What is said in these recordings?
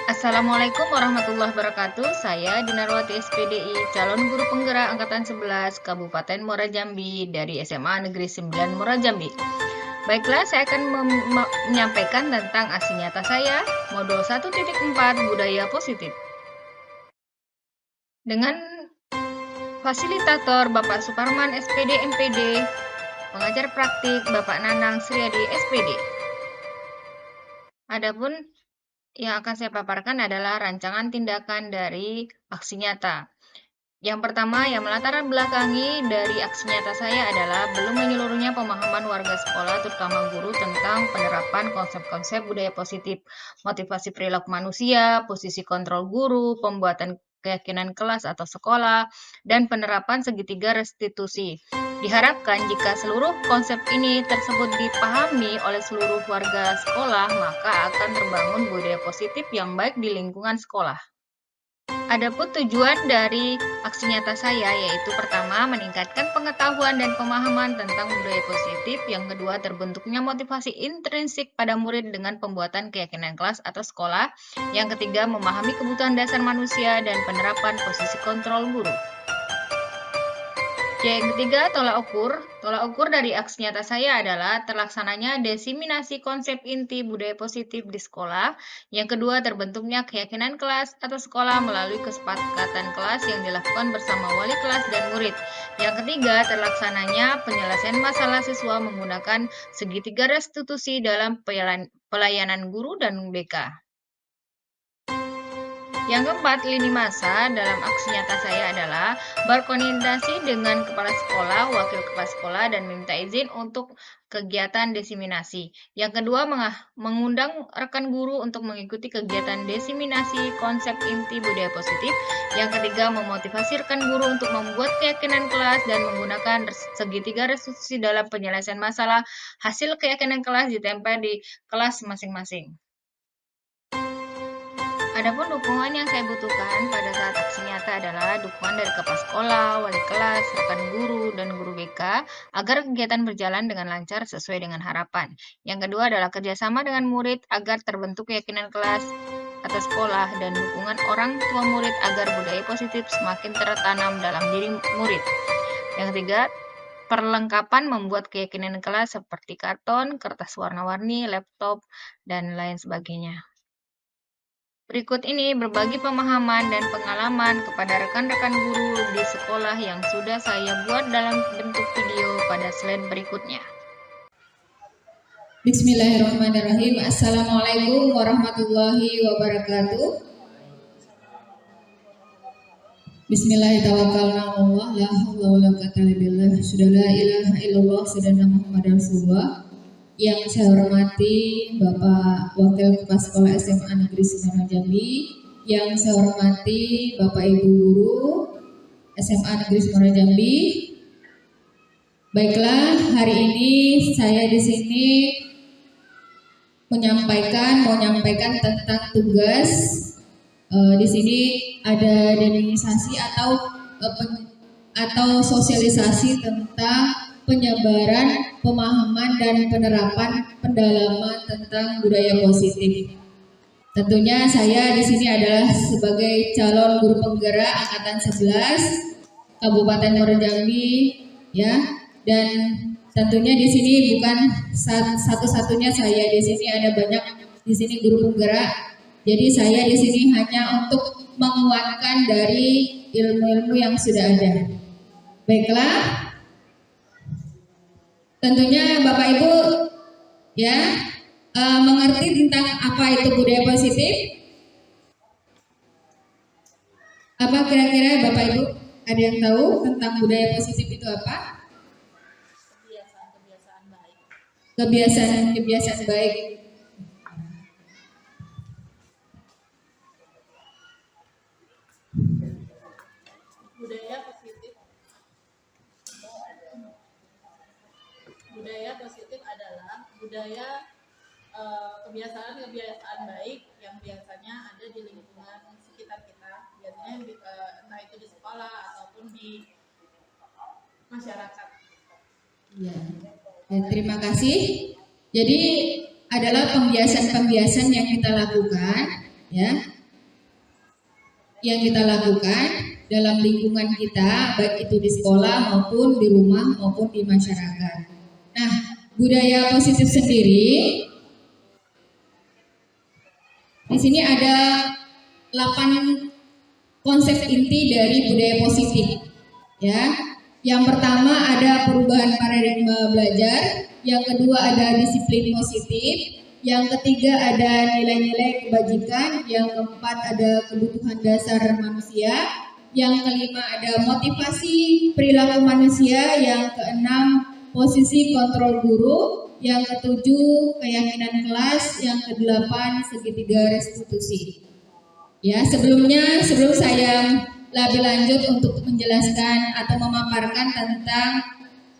Assalamualaikum warahmatullahi wabarakatuh. Saya Dinarwati SPDI, calon guru penggerak angkatan 11 Kabupaten Muara Jambi dari SMA Negeri 9 Muara Jambi. Baiklah, saya akan menyampaikan tentang aksi nyata saya, modul 1.4 budaya positif. Dengan fasilitator Bapak Suparman SPD MPD, pengajar praktik Bapak Nanang Sriadi SPD. Adapun yang akan saya paparkan adalah rancangan tindakan dari aksi nyata. Yang pertama, yang melatar belakangi dari aksi nyata saya adalah belum menyeluruhnya pemahaman warga sekolah, terutama guru, tentang penerapan konsep-konsep budaya positif, motivasi perilaku manusia, posisi kontrol guru, pembuatan keyakinan kelas atau sekolah, dan penerapan segitiga restitusi. Diharapkan jika seluruh konsep ini tersebut dipahami oleh seluruh warga sekolah, maka akan terbangun budaya positif yang baik di lingkungan sekolah. Adapun tujuan dari aksi nyata saya yaitu pertama, meningkatkan pengetahuan dan pemahaman tentang budaya positif, yang kedua, terbentuknya motivasi intrinsik pada murid dengan pembuatan keyakinan kelas atau sekolah, yang ketiga, memahami kebutuhan dasar manusia dan penerapan posisi kontrol guru. Yang ketiga, tolak ukur. Tolak ukur dari aksi nyata saya adalah terlaksananya diseminasi konsep inti budaya positif di sekolah. Yang kedua, terbentuknya keyakinan kelas atau sekolah melalui kesepakatan kelas yang dilakukan bersama wali kelas dan murid. Yang ketiga, terlaksananya penyelesaian masalah siswa menggunakan segitiga restitusi dalam pelayanan guru dan BK. Yang keempat, lini masa dalam aksi nyata saya adalah berkoordinasi dengan kepala sekolah, wakil kepala sekolah, dan meminta izin untuk kegiatan diseminasi. Yang kedua, mengundang rekan guru untuk mengikuti kegiatan diseminasi konsep inti budaya positif. Yang ketiga, memotivasi rekan guru untuk membuat keyakinan kelas dan menggunakan segitiga restitusi dalam penyelesaian masalah. Hasil keyakinan kelas ditempel di kelas masing-masing. Adapun dukungan yang saya butuhkan pada saat aksi nyata adalah dukungan dari kepala sekolah, wali kelas, rekan guru, dan guru BK agar kegiatan berjalan dengan lancar sesuai dengan harapan. Yang kedua adalah kerjasama dengan murid agar terbentuk keyakinan kelas atau sekolah dan dukungan orang tua murid agar budaya positif semakin tertanam dalam diri murid. Yang ketiga, perlengkapan membuat keyakinan kelas seperti karton, kertas warna-warni, laptop, dan lain sebagainya. Berikut ini berbagi pemahaman dan pengalaman kepada rekan-rekan guru di sekolah yang sudah saya buat dalam bentuk video pada slide berikutnya. Bismillahirrahmanirrahim. Assalamualaikum warahmatullahi wabarakatuh. Bismillahirrahmanirrahim. La haula wala quwwata illa billah. Sudah la ilaha illallah, sudah Muhammadar Rasulullah. Yang saya hormati Bapak Wakil Kepala Sekolah SMA Negeri 9 Jambi, yang saya hormati Bapak Ibu Guru SMA Negeri 9 Jambi. Baiklah, hari ini saya di sini mau menyampaikan tentang tugas. Di sini ada denominasi atau sosialisasi tentang penyebaran, pemahaman, dan penerapan pendalaman tentang budaya positif. Tentunya saya di sini adalah sebagai calon guru penggerak angkatan 11 Kabupaten Muara Jambi, ya. Dan tentunya di sini bukan satu-satunya saya, di sini ada banyak di sini guru penggerak. Jadi saya di sini hanya untuk menguatkan dari ilmu-ilmu yang sudah ada. Baiklah. Tentunya Bapak Ibu ya mengerti tentang apa itu budaya positif? Apa kira-kira Bapak Ibu ada yang tahu tentang budaya positif itu apa? Kebiasaan-kebiasaan baik. Kebiasaan-kebiasaan baik. Budaya positif. Budaya positif adalah budaya kebiasaan-kebiasaan baik yang biasanya ada di lingkungan sekitar kita, biasanya entah itu di sekolah ataupun di masyarakat. Ya, terima kasih. Jadi adalah pembiasan-pembiasan yang kita lakukan, ya, yang kita lakukan dalam lingkungan kita, baik itu di sekolah maupun di rumah maupun di masyarakat. Nah, budaya positif sendiri di sini ada 8 konsep inti dari budaya positif. Ya. Yang pertama ada perubahan paradigma belajar, yang kedua ada disiplin positif, yang ketiga ada nilai-nilai kebajikan, yang keempat ada kebutuhan dasar manusia, yang kelima ada motivasi perilaku manusia, yang keenam posisi kontrol guru, yang ketujuh keyakinan kelas, yang kedelapan segitiga restitusi. Ya, sebelum saya lebih lanjut untuk menjelaskan atau memaparkan tentang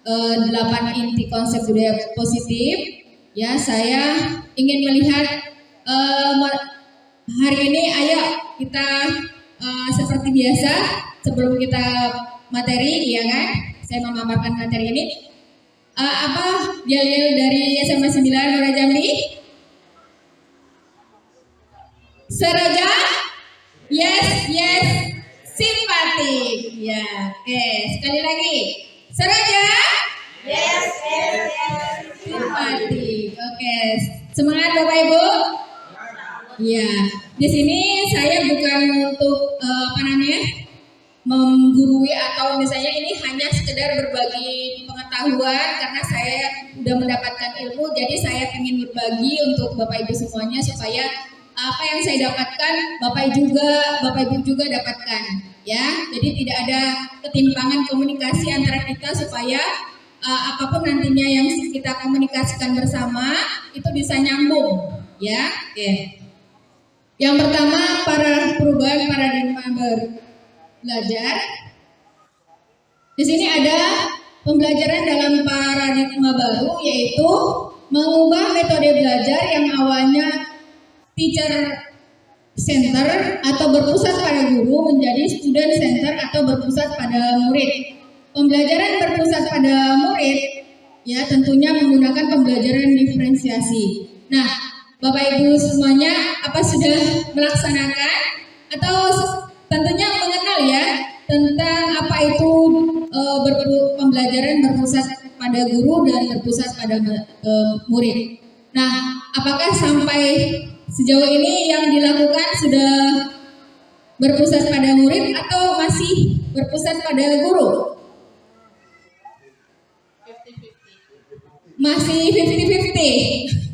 8 inti konsep budaya positif, ya saya ingin melihat hari ini, ayo kita seperti biasa sebelum kita materi, ya kan? Saya memaparkan materi ini. Apa dalil dari SMA 9 Muara Jambi? Seroja? Yes, simpatik. Ya, oke. Sekali lagi. Seroja? Yes. Simpatik. Oke. Semangat Bapak Ibu. Ya, di sini saya bukan untuk menggurui atau misalnya ini hanya sekedar berbagi pengetahuan karena saya sudah mendapatkan ilmu, jadi saya ingin berbagi untuk Bapak Ibu semuanya supaya apa yang saya dapatkan Bapak Ibu juga dapatkan, ya. Jadi tidak ada ketimpangan komunikasi antara kita supaya apapun nantinya yang kita komunikasikan bersama itu bisa nyambung, ya. Oke. Yang pertama, perubahan paradigma belajar. Di sini ada pembelajaran dalam paradigma baru, yaitu mengubah metode belajar yang awalnya teacher center atau berpusat pada guru menjadi student center atau berpusat pada murid. Pembelajaran berpusat pada murid, ya, tentunya menggunakan pembelajaran diferensiasi. Nah, Bapak Ibu semuanya apa sudah melaksanakan atau tentunya mengenal ya tentang apa itu pembelajaran berpusat pada guru dan berpusat pada murid. Nah, apakah sampai sejauh ini yang dilakukan sudah berpusat pada murid atau masih berpusat pada guru? 50-50. Masih 50-50.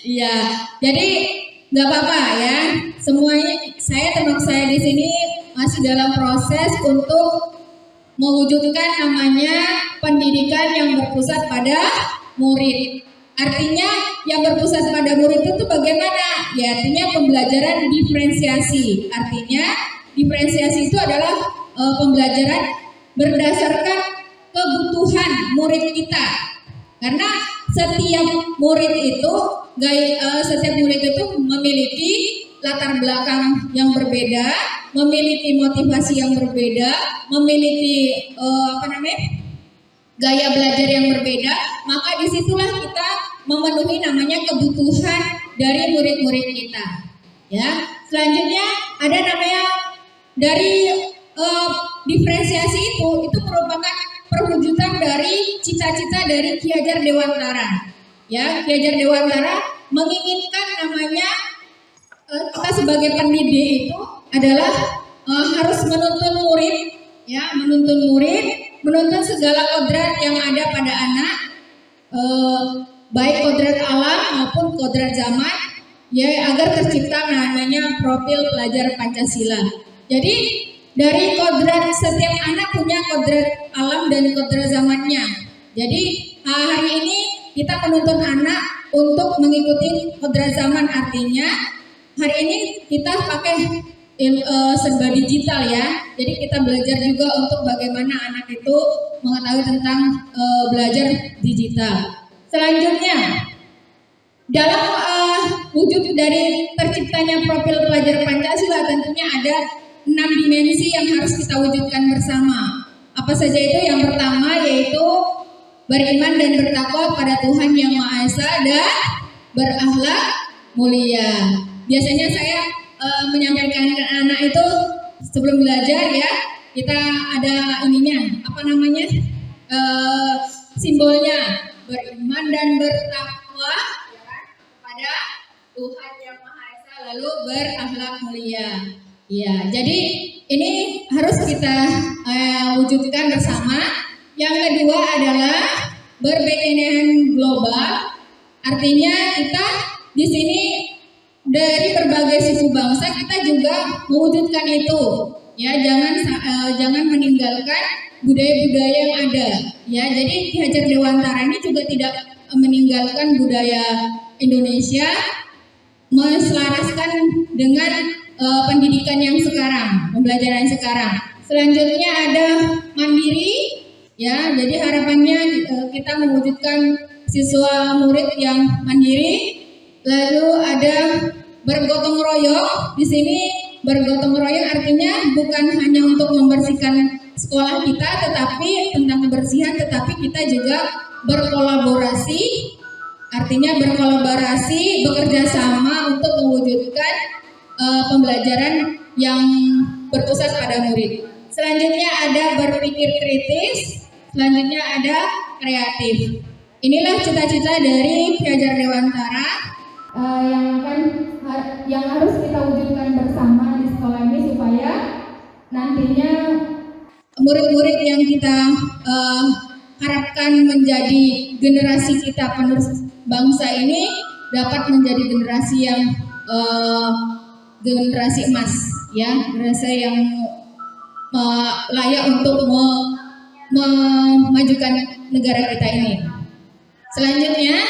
Iya, jadi nggak apa-apa ya. Semuanya, termasuk saya di sini masih dalam proses untuk mewujudkan namanya pendidikan yang berpusat pada murid. Artinya yang berpusat pada murid itu bagaimana? Ya, artinya pembelajaran diferensiasi. Artinya diferensiasi itu adalah pembelajaran berdasarkan kebutuhan murid kita. Karena setiap murid itu memiliki latar belakang yang berbeda, memiliki motivasi yang berbeda, memiliki gaya belajar yang berbeda. Maka disitulah kita memenuhi namanya kebutuhan dari murid-murid kita. Ya, selanjutnya ada namanya dari diferensiasi itu merupakan perwujudan dari cita-cita dari Ki Hajar Dewantara. Ya, Ki Hajar Dewantara menginginkan namanya kita sebagai pendidik itu adalah harus menuntun murid, ya, menuntun segala kodrat yang ada pada anak, baik kodrat alam maupun kodrat zaman, ya, agar tercipta namanya profil pelajar Pancasila. Jadi dari kodrat, setiap anak punya kodrat alam dan kodrat zamannya. Jadi hari ini kita menuntun anak untuk mengikuti kodrat zaman, artinya hari ini kita pakai serba digital ya. Jadi kita belajar juga untuk bagaimana anak itu mengetahui tentang belajar digital. Selanjutnya, dalam wujud dari terciptanya profil pelajar Pancasila tentunya ada 6 dimensi yang harus kita wujudkan bersama. Apa saja itu? Yang pertama yaitu beriman dan bertakwa pada Tuhan Yang Maha Esa dan berakhlak mulia. Biasanya saya menyampaikan ke anak itu sebelum belajar ya, kita ada ininya, apa namanya, simbolnya beriman dan bertakwa ya kan, kepada Tuhan yang Maha Esa, lalu berakhlak mulia. Ya, jadi ini harus kita wujudkan bersama. Yang kedua adalah berkepentingan global, artinya kita di sini dari berbagai suku bangsa kita juga mewujudkan itu. Ya, jangan meninggalkan budaya-budaya yang ada. Ya, jadi Ki Hajar Dewantara ini juga tidak meninggalkan budaya Indonesia, menselaraskan dengan pendidikan yang sekarang, pembelajaran sekarang. Selanjutnya ada mandiri, ya. Jadi harapannya kita mewujudkan siswa murid yang mandiri. Lalu ada bergotong royong. Di sini bergotong royong artinya bukan hanya untuk membersihkan sekolah kita, tetapi tentang kebersihan, tetapi kita juga berkolaborasi. Artinya berkolaborasi, bekerja sama untuk mewujudkan pembelajaran yang berpusat pada murid. Selanjutnya ada berpikir kritis, selanjutnya ada kreatif. Inilah cita-cita dari Ki Hajar Dewantara yang harus kita wujudkan bersama di sekolah ini supaya nantinya murid-murid yang kita harapkan menjadi generasi kita penerus bangsa ini dapat menjadi generasi yang generasi emas, ya, generasi yang layak untuk memajukan negara kita ini. Selanjutnya,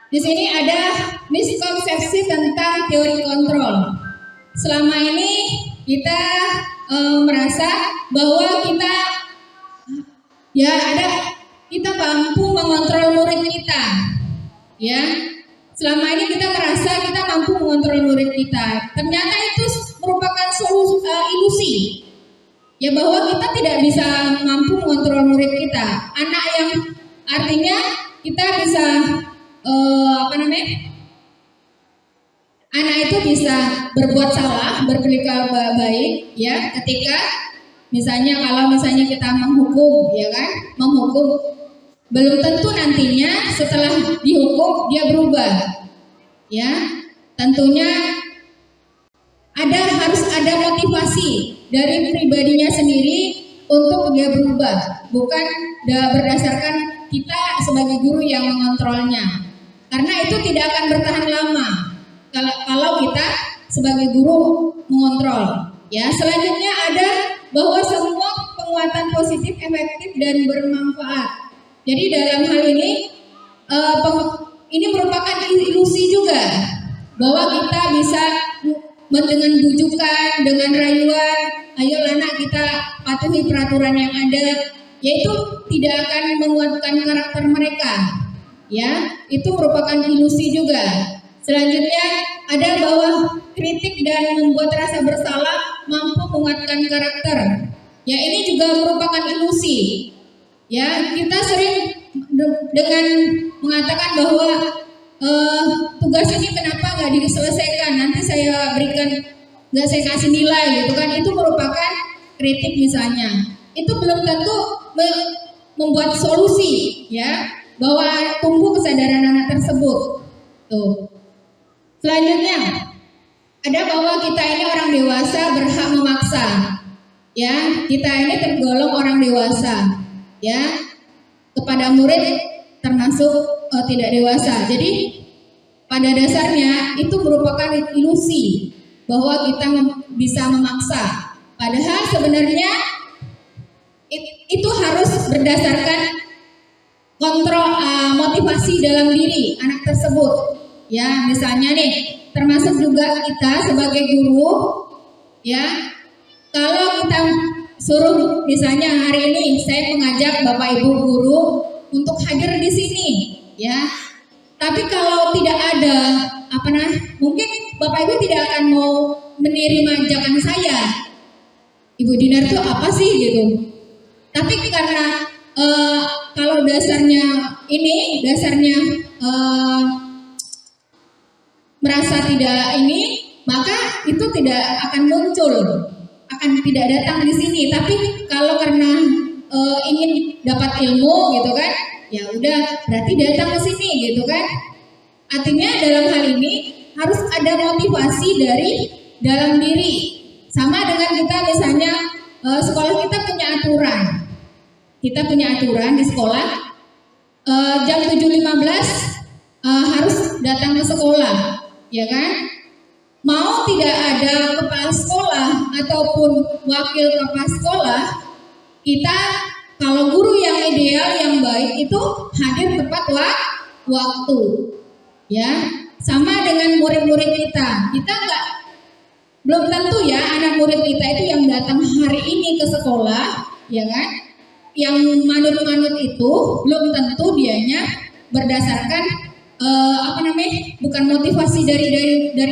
di sini ada miskonsepsi tentang teori kontrol. Selama ini kita merasa bahwa kita mampu mengontrol murid kita, ya. Selama ini kita merasa kita mampu mengontrol murid kita. Ternyata itu merupakan ilusi. Ya, bahwa kita tidak bisa mampu mengontrol murid kita. Anak yang artinya kita bisa anak itu bisa berbuat salah, berperilaku baik, ya, ketika kalau misalnya kita menghukum, ya kan, belum tentu nantinya setelah dihukum dia berubah, ya. Tentunya harus ada motivasi dari pribadinya sendiri untuk dia berubah, bukan berdasarkan kita sebagai guru yang mengontrolnya, karena itu tidak akan bertahan lama kalau kita sebagai guru mengontrol, ya. Selanjutnya ada bahwa semua penguatan positif efektif dan bermanfaat. Jadi dalam hal ini merupakan ilusi juga bahwa kita bisa dengan bujukan, dengan rayuan, ayo anak kita patuhi peraturan yang ada, yaitu tidak akan menguatkan karakter mereka, ya. Itu merupakan ilusi juga. Selanjutnya ada bahwa kritik dan membuat rasa bersalah mampu menguatkan karakter. Ya, ini juga merupakan ilusi. Ya, kita sering dengan mengatakan bahwa tugas ini kenapa nggak diselesaikan, nanti saya berikan, nggak saya kasih nilai, gitu kan. Itu merupakan kritik misalnya. Itu belum tentu membuat solusi, ya, bahwa tumbuh kesadaran anak tersebut. Tuh. Selanjutnya ada bahwa kita ini orang dewasa berhak memaksa, ya. Kita ini tergolong orang dewasa, ya, kepada murid termasuk tidak dewasa. Jadi pada dasarnya itu merupakan ilusi bahwa kita bisa memaksa. Padahal sebenarnya itu harus berdasarkan kontrol motivasi dalam diri anak tersebut. Ya, misalnya nih, termasuk juga kita sebagai guru, ya. Kalau kita suruh, misalnya hari ini saya mengajak Bapak Ibu guru untuk hadir di sini, ya. Tapi kalau tidak ada mungkin Bapak Ibu tidak akan mau menerima ajakan saya. Ibu Dinar itu apa sih gitu. Tapi karena kalau dasarnya merasa tidak tidak akan muncul, akan tidak datang di sini. Tapi kalau karena ingin dapat ilmu gitu kan, ya udah berarti datang ke sini gitu kan. Artinya dalam hal ini harus ada motivasi dari dalam diri. Sama dengan kita misalnya sekolah kita punya aturan. Kita punya aturan di sekolah jam 7.15 harus datang ke sekolah, ya kan? Mau tidak ada kepala sekolah ataupun wakil kepala sekolah, kita kalau guru yang ideal yang baik itu hadir tepat waktu, ya. Sama dengan murid-murid kita, nggak belum tentu ya anak murid kita itu yang datang hari ini ke sekolah, ya kan? Yang manut-manut itu belum tentu dianya berdasarkan bukan motivasi dari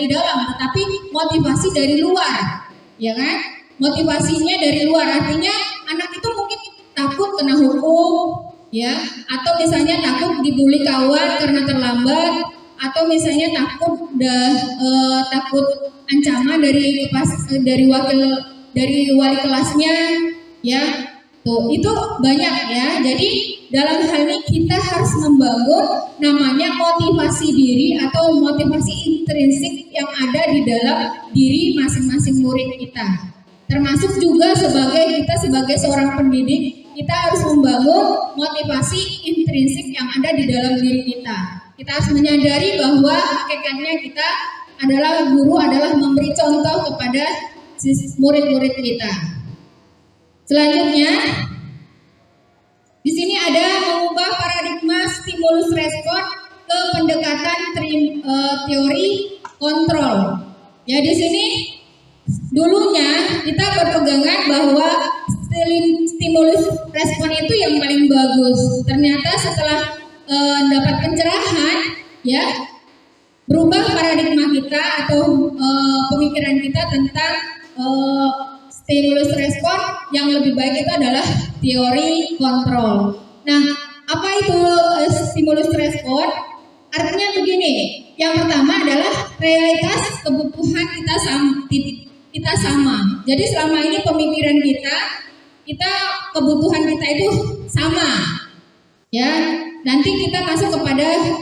dalam, tetapi motivasi dari luar, ya kan? Motivasinya dari luar, artinya anak itu mungkin takut kena hukum, ya, atau misalnya takut dibully kawan karena terlambat, atau misalnya takut ancaman dari wali kelasnya, ya. Tuh, itu banyak ya. Jadi dalam hal ini kita harus membangun namanya motivasi diri atau motivasi intrinsik yang ada di dalam diri masing-masing murid kita. Termasuk juga kita sebagai seorang pendidik, kita harus membangun motivasi intrinsik yang ada di dalam diri kita. Kita harus menyadari bahwa hakikatnya kita adalah guru, adalah memberi contoh kepada murid-murid kita. Selanjutnya, di sini ada mengubah paradigma stimulus respon ke pendekatan teori kontrol. Ya, di sini dulunya kita berpegangan bahwa stimulus respon itu yang paling bagus. Ternyata setelah dapat pencerahan, ya, berubah paradigma kita atau pemikiran kita tentang stimulus respon yang lebih baik itu adalah teori kontrol. Nah, apa itu stimulus respon? Artinya begini, yang pertama adalah realitas kebutuhan kita sama. Jadi selama ini pemikiran kita kebutuhan kita itu sama. Ya, nanti kita masuk kepada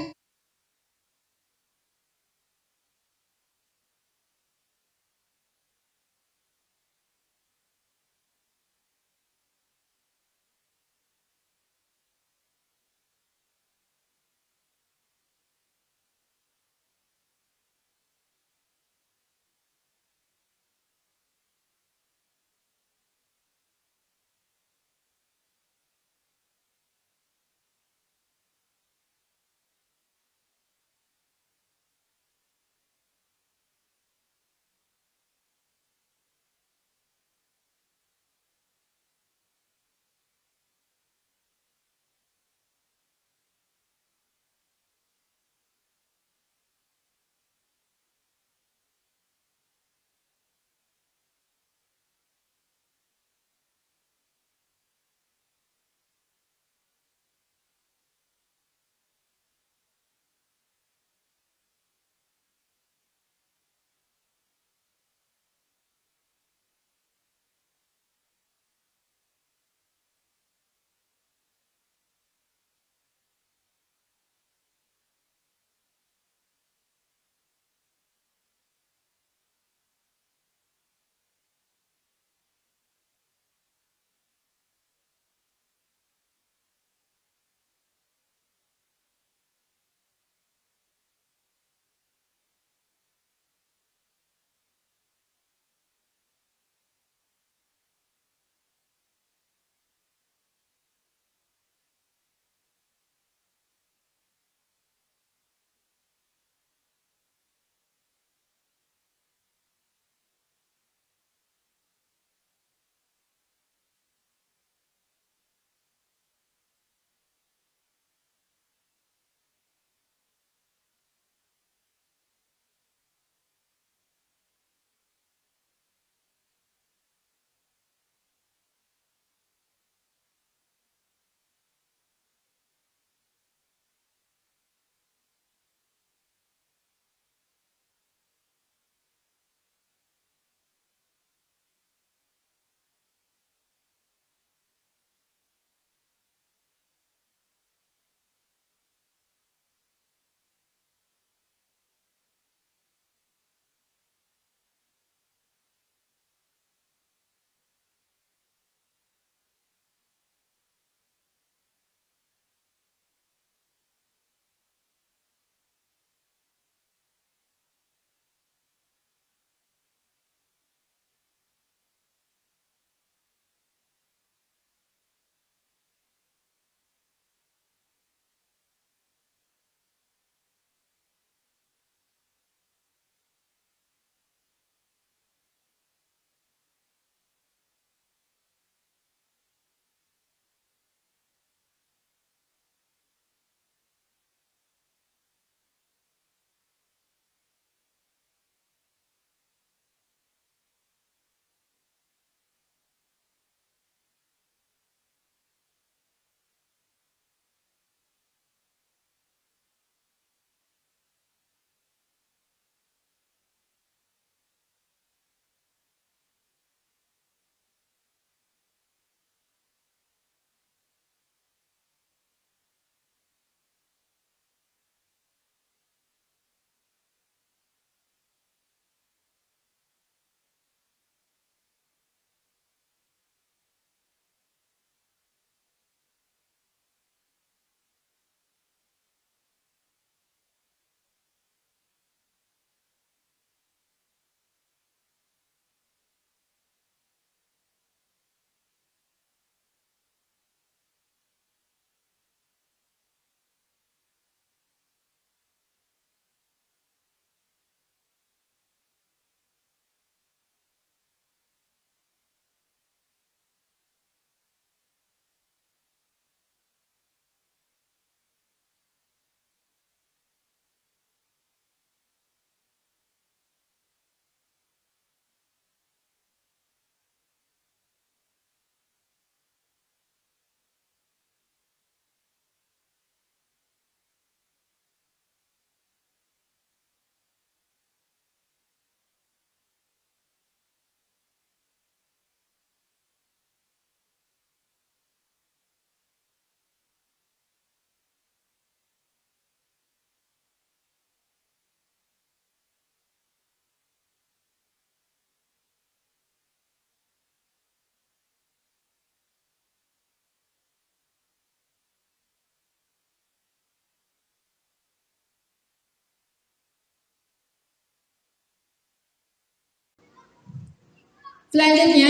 Selanjutnya,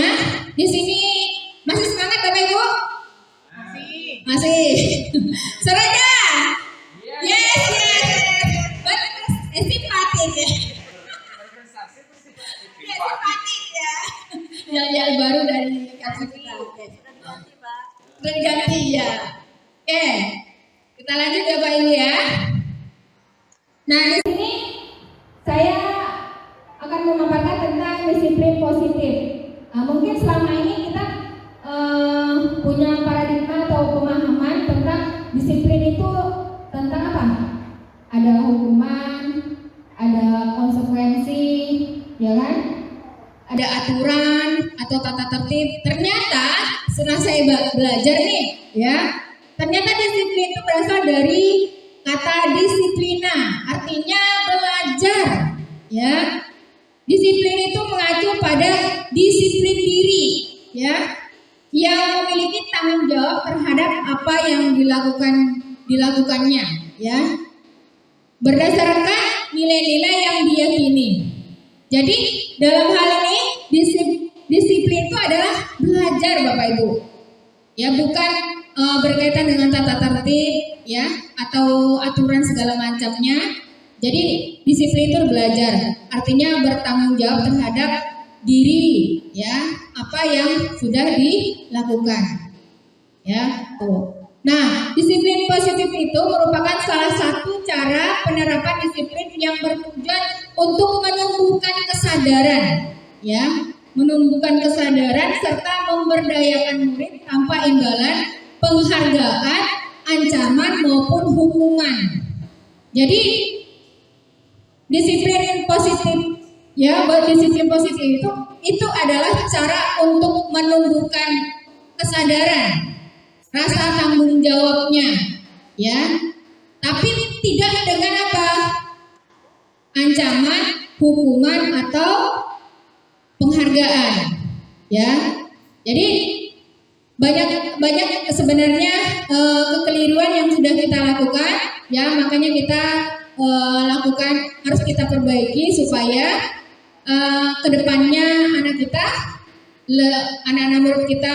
di sini masih semangat Bapak Ibu? Masih. Suaranya? Yes, yes. Simpatik ya. Ya, simpatik ya. Yang baru dari kasus kita. Berganti ya. Oke, kita lanjut ya Bapak Ibu ya. Nah, di sini saya akan memaparkan tentang disiplin positif. Mungkin selama ini kita punya paradigma atau pemahaman tentang disiplin itu tentang apa? Ada hukuman, ada konsekuensi, ya kan? Ada aturan atau tata tertib. Ternyata setelah saya belajar nih, ya, ternyata disiplin itu berasal dari kata disiplina, artinya belajar, ya. Disiplin itu mengacu pada disiplin diri, ya, yang memiliki tanggung jawab terhadap apa yang dilakukannya, ya, berdasarkan nilai-nilai yang diyakini. Jadi dalam hal ini disiplin itu adalah belajar Bapak Ibu, ya, bukan berkaitan dengan tata tertib, ya, atau aturan segala macamnya. Jadi disiplin itu belajar, artinya bertanggung jawab terhadap diri, ya, apa yang sudah dilakukan, ya, tuh. Nah, disiplin positif itu merupakan salah satu cara penerapan disiplin yang bertujuan untuk menumbuhkan kesadaran, ya, menumbuhkan kesadaran serta memberdayakan murid tanpa imbalan penghargaan, ancaman maupun hukuman. Jadi disiplin positif, ya, disiplin positif itu adalah cara untuk menumbuhkan kesadaran, rasa tanggung jawabnya, ya, tapi tidak dengan apa? Ancaman, hukuman atau penghargaan, ya. Jadi banyak sebenarnya kekeliruan yang sudah kita lakukan, ya, makanya kita lakukan, harus kita perbaiki supaya kedepannya anak-anak murid kita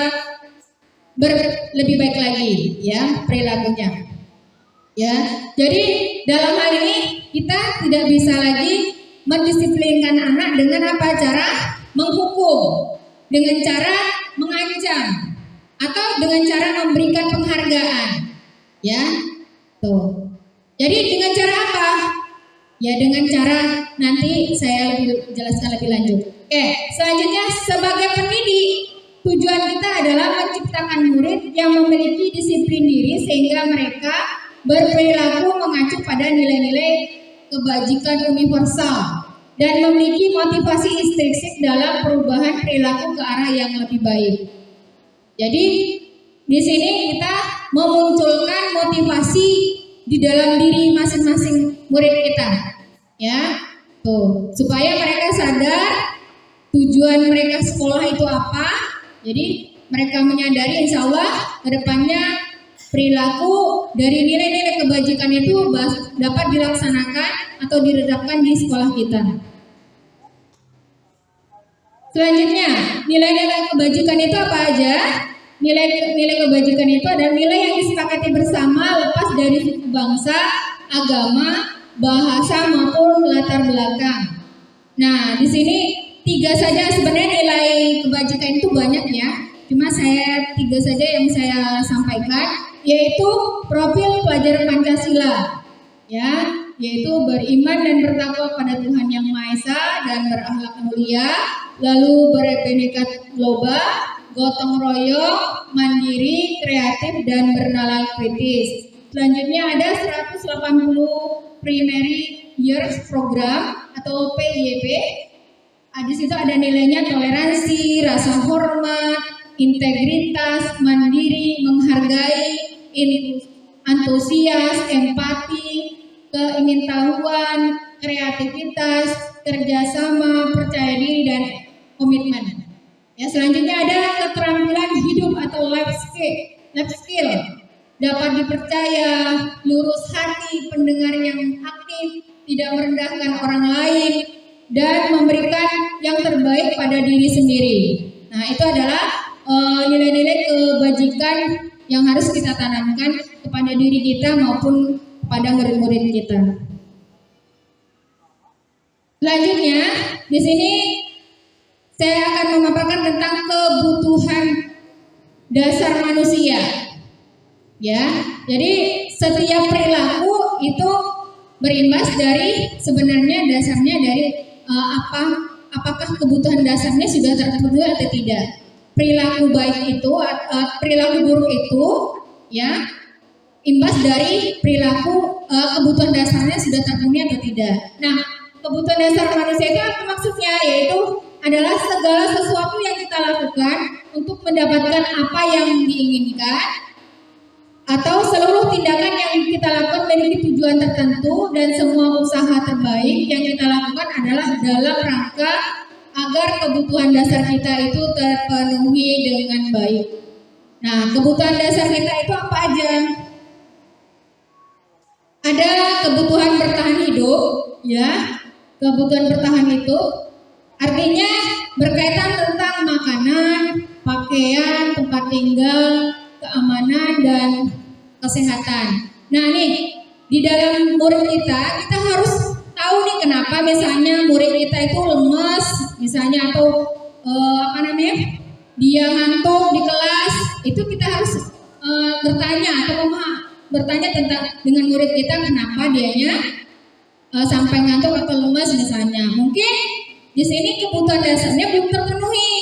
lebih baik lagi, ya, perilakunya, ya. Jadi dalam hal ini kita tidak bisa lagi mendisiplinkan anak dengan apa? Cara menghukum, dengan cara mengancam, atau dengan cara memberikan penghargaan, ya, tuh. Jadi dengan cara apa? Ya, dengan cara nanti saya jelaskan lebih lanjut. Oke, selanjutnya sebagai pendidik, tujuan kita adalah menciptakan murid yang memiliki disiplin diri sehingga mereka berperilaku mengacu pada nilai-nilai kebajikan universal dan memiliki motivasi intrinsik dalam perubahan perilaku ke arah yang lebih baik. Jadi di sini kita memunculkan motivasi di dalam diri masing-masing murid kita, ya, tuh, supaya mereka sadar tujuan mereka sekolah itu apa. Jadi mereka menyadari insya Allah kedepannya perilaku dari nilai-nilai kebajikan itu dapat dilaksanakan atau diterapkan di sekolah kita. Selanjutnya, nilai-nilai kebajikan itu apa aja? Nilai kebajikan itu adalah nilai yang disepakati bersama lepas dari suku bangsa, agama, bahasa maupun latar belakang. Nah, di sini 3 saja sebenarnya nilai kebajikan itu banyak, ya. Cuma 3 saja yang saya sampaikan, yaitu profil pelajar Pancasila, ya, yaitu beriman dan bertakwa pada Tuhan Yang Maha Esa dan berakhlak mulia, lalu berbhinneka global, gotong royong, mandiri, kreatif, dan bernalar kritis. Selanjutnya ada 180 Primary Years Program atau PYP. Di situ ada nilainya toleransi, rasa hormat, integritas, mandiri, menghargai, antusias, empati, keingintahuan, kreativitas, kerjasama, percaya diri, dan komitmen. Ya, selanjutnya ada keterampilan hidup atau life skill. Dapat dipercaya, lurus hati, pendengar yang aktif, tidak merendahkan orang lain, dan memberikan yang terbaik pada diri diri sendiri. Nah, itu adalah nilai-nilai kebajikan yang harus kita tanamkan kepada diri kita maupun kepada murid-murid kita. Selanjutnya, di sini saya akan memaparkan tentang kebutuhan dasar manusia. Ya, jadi setiap perilaku itu berimbas dari sebenarnya dasarnya dari apakah kebutuhan dasarnya sudah terpenuhi atau tidak. Perilaku baik itu, perilaku buruk itu, ya, imbas dari perilaku kebutuhan dasarnya sudah terpenuhi atau tidak. Nah, kebutuhan dasar manusia itu apa maksudnya? Yaitu adalah segala sesuatu yang kita lakukan untuk mendapatkan apa yang diinginkan, atau seluruh tindakan yang kita lakukan memiliki tujuan tertentu, dan semua usaha terbaik yang kita lakukan adalah dalam rangka agar kebutuhan dasar kita itu terpenuhi dengan baik. Nah, kebutuhan dasar kita itu apa aja? Ada kebutuhan bertahan hidup, ya. Kebutuhan bertahan hidup artinya berkaitan tentang makanan, pakaian, tempat tinggal, keamanan, dan kesehatan. Nah, nih di dalam murid kita harus tahu nih kenapa misalnya murid kita itu lemes, misalnya, atau dia ngantuk di kelas. Itu kita harus bertanya atau bertanya dengan murid kita kenapa dianya sampai ngantuk atau lemas misalnya. Mungkin di sini kebutuhan dasarnya belum terpenuhi,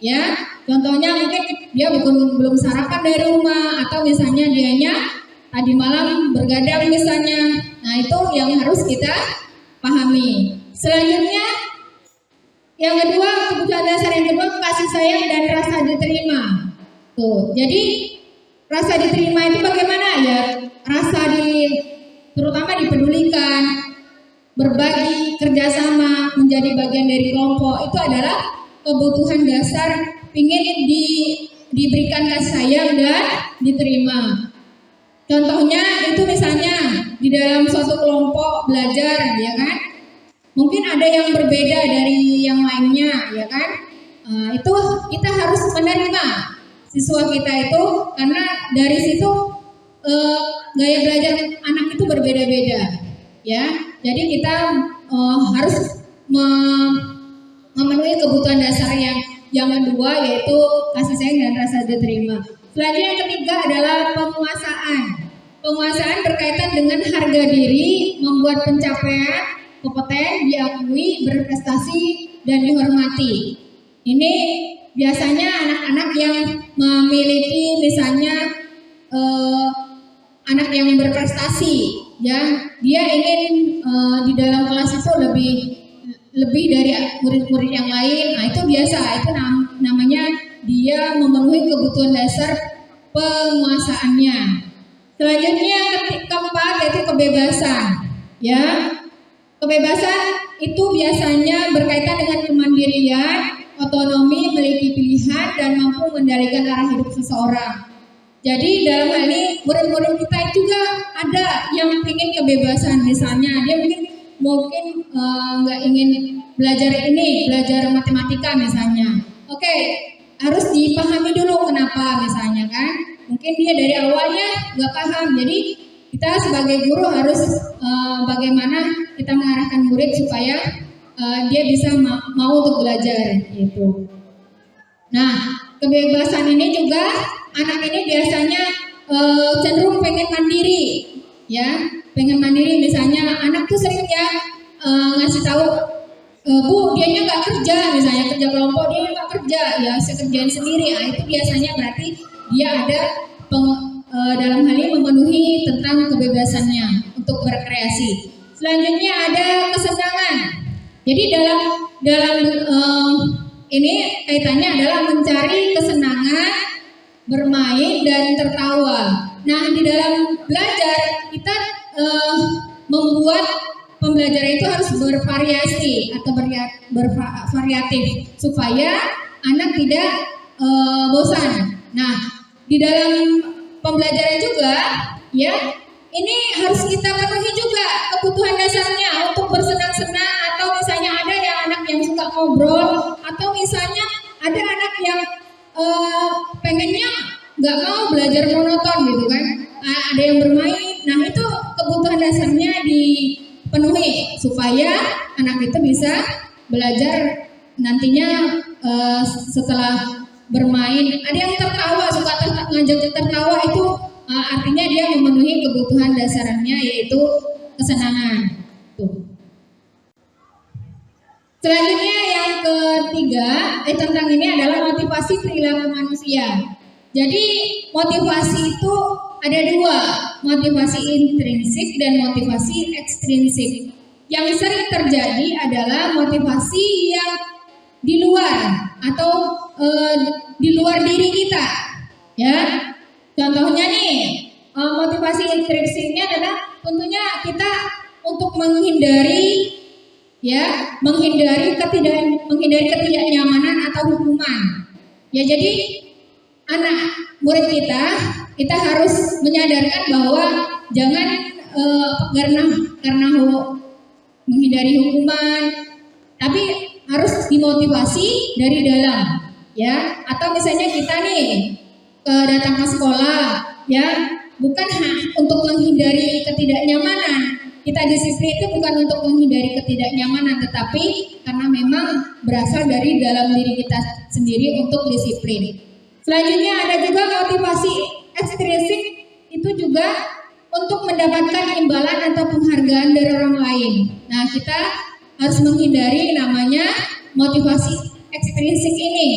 ya. Contohnya mungkin dia belum sarapan dari rumah, atau misalnya dianya tadi malam bergadang misalnya. Nah, itu yang harus kita pahami. Selanjutnya, yang kedua, kebutuhan dasar yang kedua, kasih sayang dan rasa diterima. Tuh, jadi rasa diterima itu bagaimana ya? Terutama dipedulikan, berbagi, kerjasama, menjadi bagian dari kelompok, itu adalah kebutuhan dasar, ingin diberikan kasih sayang dan diterima. Contohnya itu misalnya di dalam suatu kelompok belajar, ya kan? Mungkin ada yang berbeda dari yang lainnya, ya kan? Itu kita harus menerima siswa kita itu, karena dari situ gaya belajar anak itu berbeda-beda, ya. Jadi kita harus memenuhi kebutuhan dasar yang kedua, yaitu kasih sayang dan rasa diterima. Selanjutnya yang ketiga adalah penguasaan. Penguasaan berkaitan dengan harga diri, membuat pencapaian, kompeten, diakui, berprestasi, dan dihormati. Ini biasanya anak-anak yang memiliki misalnya anak yang berprestasi, ya, dia ingin di dalam kelas itu lebih dari murid-murid yang lain. Nah, itu biasa, itu namanya dia memenuhi kebutuhan dasar penguasaannya. Selanjutnya keempat, yaitu kebebasan, ya. Kebebasan itu biasanya berkaitan dengan kemandirian, otonomi, memiliki pilihan, dan mampu mengendalikan arah hidup seseorang. Jadi dalam hal ini murid-murid kita juga ada yang ingin kebebasan, misalnya dia mungkin nggak ingin belajar matematika misalnya. Oke, harus dipahami dulu kenapa misalnya kan. Mungkin dia dari awalnya nggak paham, jadi kita sebagai guru harus bagaimana kita mengarahkan murid supaya dia bisa mau untuk belajar gitu. Nah, kebebasan ini juga anak ini biasanya cenderung pengen mandiri, ya, pengen mandiri. Misalnya anak tuh sering ya ngasih tahu, Bu, dianya nggak kerja, misalnya kerja kelompok dia nggak kerja, ya saya kerjain sendiri. Nah, itu biasanya berarti dia ada dalam hal ini memenuhi tentang kebebasannya untuk berkreasi. Selanjutnya ada kesenangan. Jadi dalam ini kaitannya adalah mencari kesenangan, bermain, dan tertawa. Nah, di dalam belajar kita membuat pembelajaran itu harus bervariasi atau bervariatif supaya anak tidak bosan. Nah, di dalam pembelajaran juga, ya, ini harus kita penuhi juga kebutuhan dasarnya untuk bersenang-senang, atau misalnya ada yang anak yang suka ngobrol, atau misalnya ada anak yang pengennya nggak mau belajar monoton gitu kan, ada yang bermain. Nah itu kebutuhan dasarnya dipenuhi supaya anak itu bisa belajar nantinya setelah bermain. Ada yang tertawa, suka ngajak tertawa, itu artinya dia memenuhi kebutuhan dasarnya yaitu kesenangan. Tuh. Selanjutnya yang ketiga tentang ini adalah motivasi perilaku manusia. Jadi motivasi itu ada dua, motivasi intrinsik dan motivasi ekstrinsik. Yang sering terjadi adalah motivasi yang di luar atau di luar diri kita, ya. Contohnya nih, motivasi intrinsiknya adalah tentunya kita untuk menghindari ketidaknyamanan atau hukuman. Ya, jadi anak murid kita harus menyadarkan bahwa jangan karena menghindari hukuman, tapi harus dimotivasi dari dalam, ya. Atau misalnya kita nih datang ke sekolah, ya, bukan untuk menghindari ketidaknyamanan. Kita disiplin itu bukan untuk menghindari ketidaknyamanan, tetapi karena memang berasal dari dalam diri kita sendiri untuk disiplin. Selanjutnya ada juga motivasi ekstrinsik, itu juga untuk mendapatkan imbalan atau penghargaan dari orang lain. Nah, kita harus menghindari namanya motivasi ekstrinsik ini,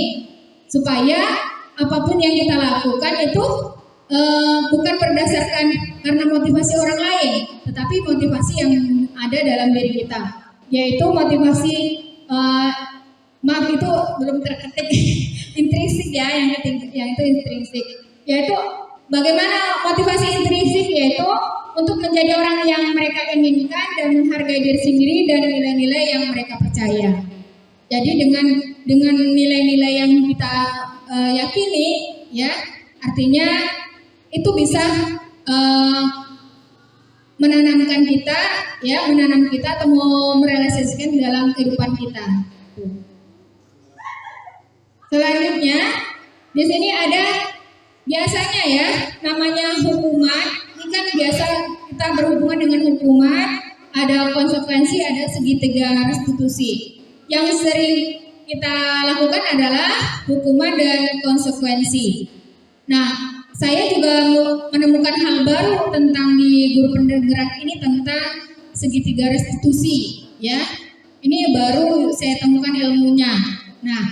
supaya apapun yang kita lakukan itu bukan berdasarkan karena motivasi orang lain, tetapi motivasi yang ada dalam diri kita, yaitu motivasi maaf itu belum terketik intrinsik ya, yang itu intrinsik, yaitu bagaimana motivasi intrinsik, yaitu untuk menjadi orang yang mereka inginkan dan menghargai diri sendiri dan nilai-nilai yang mereka percaya. Jadi dengan nilai-nilai yang kita yakini, ya, artinya itu bisa menanam kita atau merealisasikan dalam kehidupan kita. Selanjutnya di sini ada biasanya ya namanya hukuman. Ini kan biasa kita berhubungan dengan hukuman, ada konsekuensi, ada segitiga restitusi. Yang sering kita lakukan adalah hukuman dan konsekuensi. Nah, saya juga menemukan hal baru tentang di guru penggerak ini tentang segitiga restitusi, ya. Ini baru saya temukan ilmunya. Nah,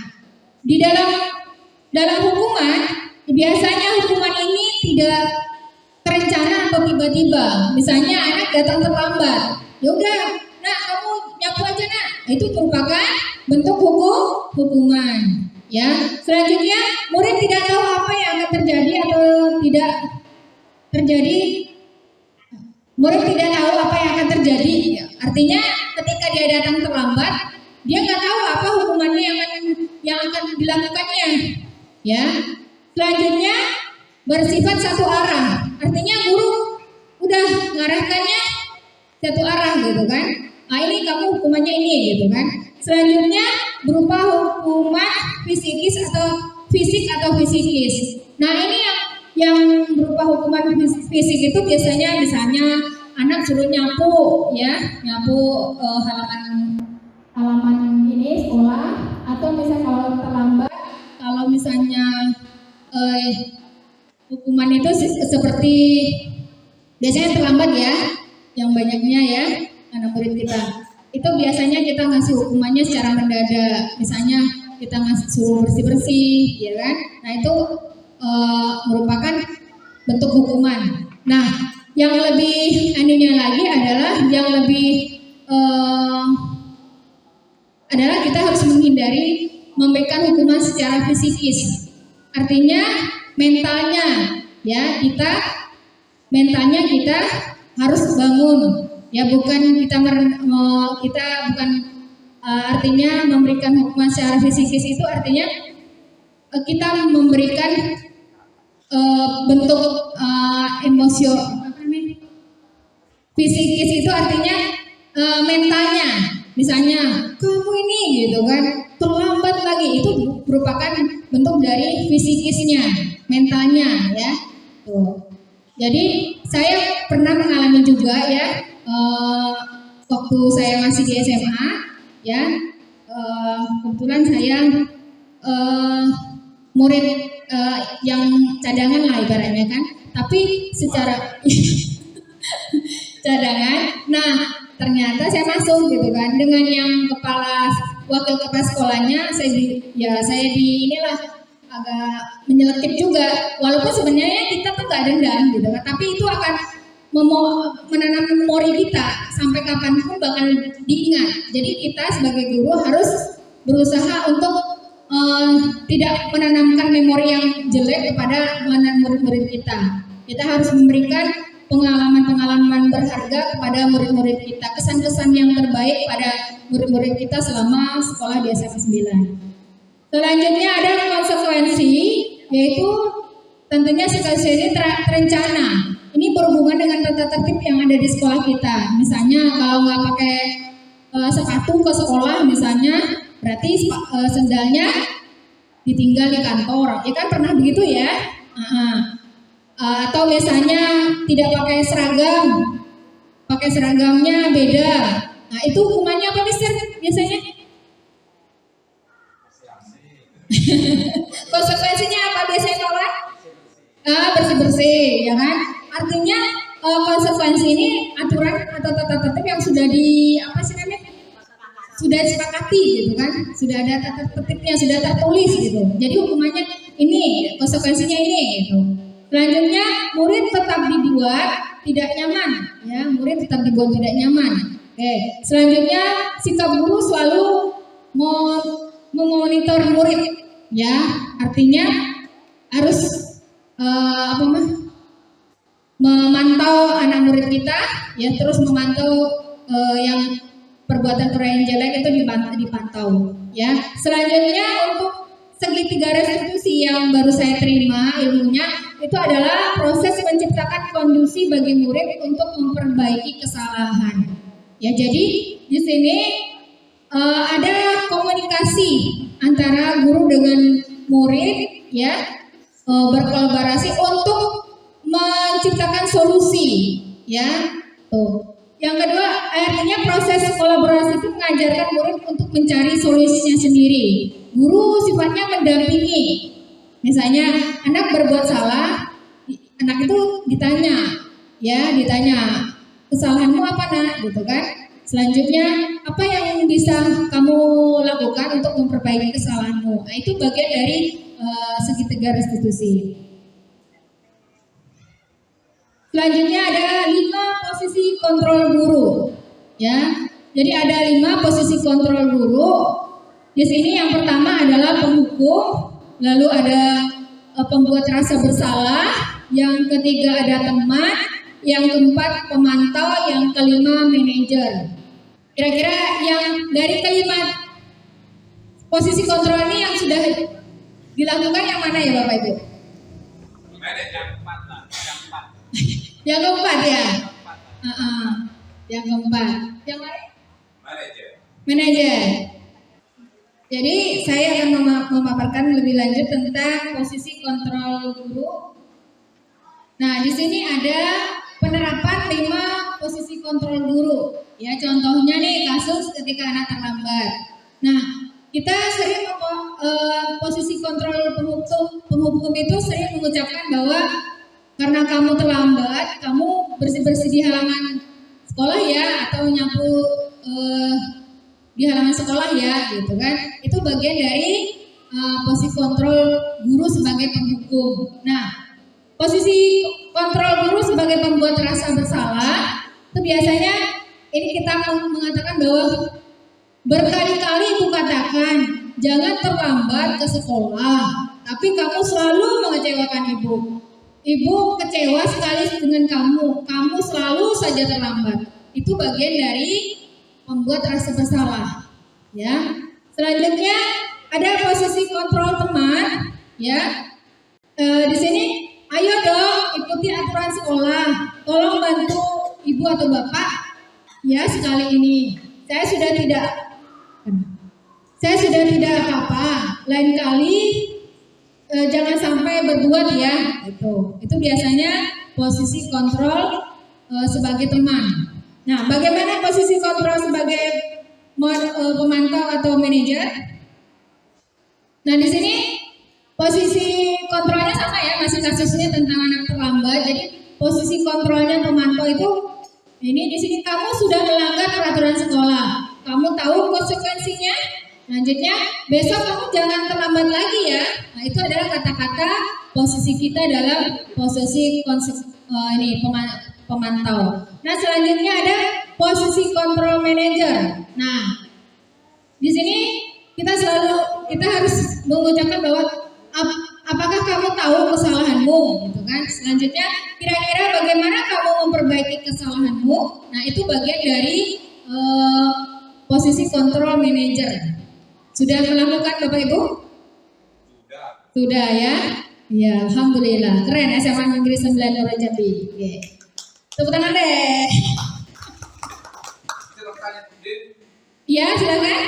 di dalam hukuman biasanya hukuman ini tidak terencana atau tiba-tiba. Misalnya anak datang terlambat, ya udah, nak kamu nyapu aja nak. Itu merupakan bentuk hukuman. Ya, selanjutnya murid tidak tahu apa yang akan terjadi atau tidak terjadi. Murid tidak tahu apa yang akan terjadi. Ya, artinya ketika dia datang terlambat, dia nggak tahu apa hukumannya yang akan dilakukannya. Ya, selanjutnya bersifat satu arah. Artinya guru udah ngarahkannya satu arah gitu kan. Nah ini kamu hukumannya ini gitu kan. Selanjutnya berupa hukuman fisik atau fisikis. Nah ini yang berupa hukuman fisik itu biasanya misalnya anak suruh nyapu, ya, nyapu halaman ini sekolah, atau misalnya kalau terlambat, kalau misalnya hukuman itu seperti biasanya terlambat ya, yang banyaknya ya anak murid kita. Itu biasanya kita ngasih hukumannya secara mendadak, misalnya kita ngasih suruh bersih-bersih, ya kan? Nah itu merupakan bentuk hukuman. Nah yang lebih anunya lagi adalah kita harus menghindari memberikan hukuman secara fisikis. Artinya mentalnya kita harus bangun. Ya bukan artinya memberikan hukuman secara fisikis itu artinya kita memberikan bentuk fisikis itu artinya mentalnya. Misalnya kamu ini gitu kan terlambat lagi, itu merupakan bentuk dari fisikisnya, mentalnya ya. Tuh. Jadi saya pernah mengalami juga ya waktu saya masih di SMA ya, kebetulan saya murid yang cadangan lah ibaratnya kan, tapi secara cadangan. Nah, ternyata saya masuk gitu kan dengan yang wakil kepala sekolahnya saya di inilah agak menyelekit juga, walaupun sebenarnya kita tuh gak dendam gitu kan, tapi itu akan menanam memori kita sampai kapanpun bakal diingat. Jadi kita sebagai guru harus berusaha untuk tidak menanamkan memori yang jelek kepada murid-murid kita. Kita harus memberikan pengalaman-pengalaman berharga kepada murid-murid kita, kesan-kesan yang terbaik pada murid-murid kita selama sekolah di SMA 9. Selanjutnya ada konsekuensi, yaitu tentunya konsekuensi terencana. Ini berhubungan dengan tata tertib yang ada di sekolah kita. Misalnya kalau nggak pakai sepatu ke sekolah misalnya, berarti sendalnya ditinggal di kantor. Ya kan pernah begitu ya? Atau misalnya tidak pakai seragam, pakai seragamnya beda. Nah itu hukumannya apa Mister biasanya? Konsekuensinya apa biasanya kawan? Bersih-bersih, ya kan? Artinya konsekuensi ini aturan atau tata tertib yang sudah sudah disepakati gitu kan? Sudah ada tata tertibnya, sudah tertulis gitu. Jadi hukumannya ini, konsekuensinya ini gitu. Selanjutnya murid tetap dibuat tidak nyaman, ya murid tetap dibuat tidak nyaman. Oke. Selanjutnya sikap guru selalu memonitor murid, ya artinya harus memantau anak murid kita, ya terus memantau yang perbuatan yang jelek itu dipantau, ya. Selanjutnya untuk segitiga restitusi yang baru saya terima ilmunya itu adalah proses menciptakan kondisi bagi murid untuk memperbaiki kesalahan. Ya jadi di sini ada komunikasi antara guru dengan murid, ya berkolaborasi untuk menciptakan solusi, ya. Tuh. Yang kedua, artinya proses kolaborasi itu mengajarkan murid untuk mencari solusinya sendiri. Guru sifatnya mendampingi. Misalnya anak berbuat salah, anak itu ditanya, kesalahanmu apa nak, gitu kan? Selanjutnya, apa yang bisa kamu lakukan untuk memperbaiki kesalahanmu? Nah, itu bagian dari segitiga restitusi. Selanjutnya ada 5 posisi kontrol guru, ya. Jadi ada 5 posisi kontrol guru. Di sini yang pertama adalah penghukum, lalu ada pembuat rasa bersalah, yang ketiga ada teman, yang keempat pemantau, yang kelima manajer. Kira-kira yang dari kelima posisi kontrol ini yang sudah dilakukan yang mana ya Bapak Ibu? Yang keempat ya. Yang keempat. Yang mana? Manajer. Jadi saya akan memaparkan lebih lanjut tentang posisi kontrol guru. Nah, di sini ada penerapan 5 posisi kontrol guru. Ya, contohnya nih kasus ketika anak terlambat. Nah, kita sering posisi kontrol penghukum itu sering mengucapkan bahwa karena kamu terlambat, kamu bersih-bersih di halaman sekolah ya, atau nyapu di halaman sekolah ya, gitu kan? Itu bagian dari posisi kontrol guru sebagai penghukum. Nah, posisi kontrol guru sebagai pembuat rasa bersalah itu biasanya ini kita mengatakan bahwa berkali-kali ibu katakan jangan terlambat ke sekolah, tapi kamu selalu mengecewakan ibu. Ibu kecewa sekali dengan kamu selalu saja terlambat. Itu bagian dari membuat rasa bersalah, ya. Selanjutnya ada posisi kontrol teman, ya. Di sini, ayo dong ikuti aturan sekolah. Tolong bantu ibu atau bapak, ya sekali ini. Saya sudah tidak apa-apa. lain kali jangan sampai berbuat ya. Itu biasanya posisi kontrol sebagai teman. Nah, bagaimana posisi kontrol sebagai pemantau atau manajer? Nah, di sini posisi kontrolnya sama ya, masih kasusnya tentang anak terlambat. Jadi posisi kontrolnya pemantau itu ini di sini kamu sudah melanggar peraturan sekolah. Kamu tahu konsekuensinya? Selanjutnya, besok kamu jangan terlambat lagi ya. Nah, itu adalah kata-kata posisi kita dalam posisi pemantau. Nah, selanjutnya ada posisi kontrol manager. Nah, di sini kita harus mengucapkan bahwa apakah kamu tahu kesalahanmu, gitu kan? Selanjutnya, kira-kira bagaimana kamu memperbaiki kesalahanmu? Nah, itu bagian dari posisi kontrol manager. Sudah melakukan Bapak Ibu? Sudah ya? Ya, alhamdulillah. Keren SMA Negeri 9 Nurul Jambi. Oke. Tepuk tangan deh. Iya, silakan.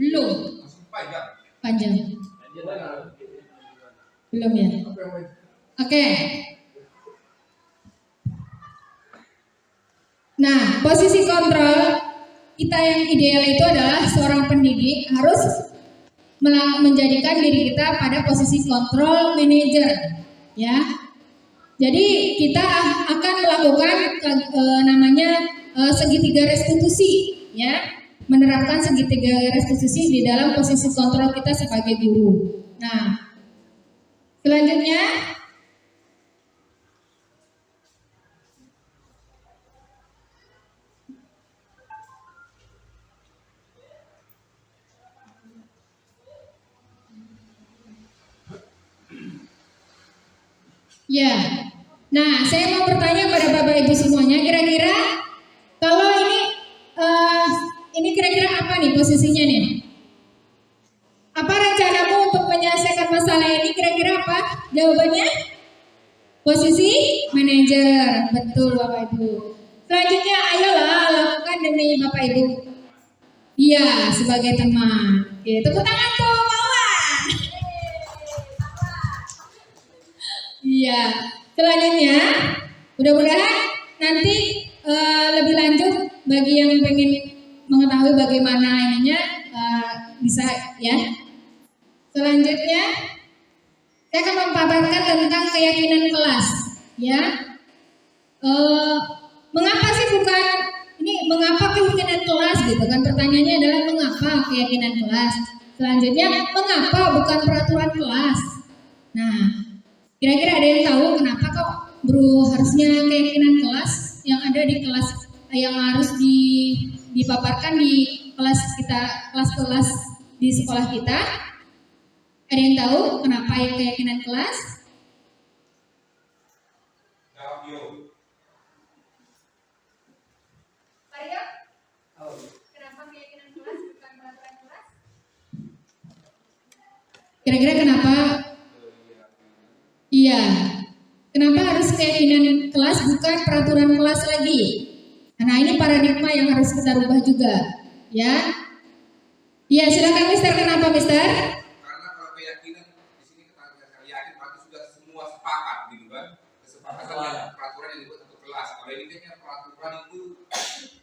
Belum. Panjang. Belum ya? Oke. Nah, posisi kontrol kita yang ideal itu adalah seorang pendidik harus menjadikan diri kita pada posisi kontrol manager, ya. Jadi kita akan melakukan namanya segitiga restitusi, ya, menerapkan segitiga restitusi di dalam posisi kontrol kita sebagai guru. Nah, selanjutnya. Ya, nah saya mau bertanya pada Bapak Ibu semuanya, kira-kira kalau ini kira-kira apa nih posisinya nih? Apa rencanamu untuk menyelesaikan masalah ini? Kira-kira apa jawabannya? Posisi manajer, betul Bapak Ibu. Selanjutnya, ayolah lakukan demi Bapak Ibu. Iya, sebagai teman. Oke, tepuk tangan tuh, kawan. Iya, selanjutnya mudah-mudahan nanti lebih lanjut bagi yang pengen mengetahui bagaimana ininya bisa ya. Selanjutnya saya akan memaparkan tentang keyakinan kelas ya. Mengapa sih mengapa keyakinan kelas gitu kan, pertanyaannya adalah mengapa keyakinan kelas. Selanjutnya mengapa bukan peraturan kelas. Nah, kira-kira ada yang tahu kenapa kok harusnya keyakinan kelas yang ada di kelas yang harus dipaparkan di kelas kita, kelas-kelas di sekolah kita? Ada yang tahu kenapa keyakinan kelas? Mario? Kenapa keyakinan kelas bukan peraturan kelas? Kira-kira kenapa? Iya, kenapa harus keyakinan kelas bukan peraturan kelas lagi? Karena ini paradigma yang harus kita rubah juga, ya. Iya, silakan Mister. Kenapa Mister? Karena kalau keyakinan di sini kita yakin berarti sudah semua sepakat gitu kan, kesepakatan yang peraturan yang dibuat satu kelas. Kalau ini kayaknya peraturan itu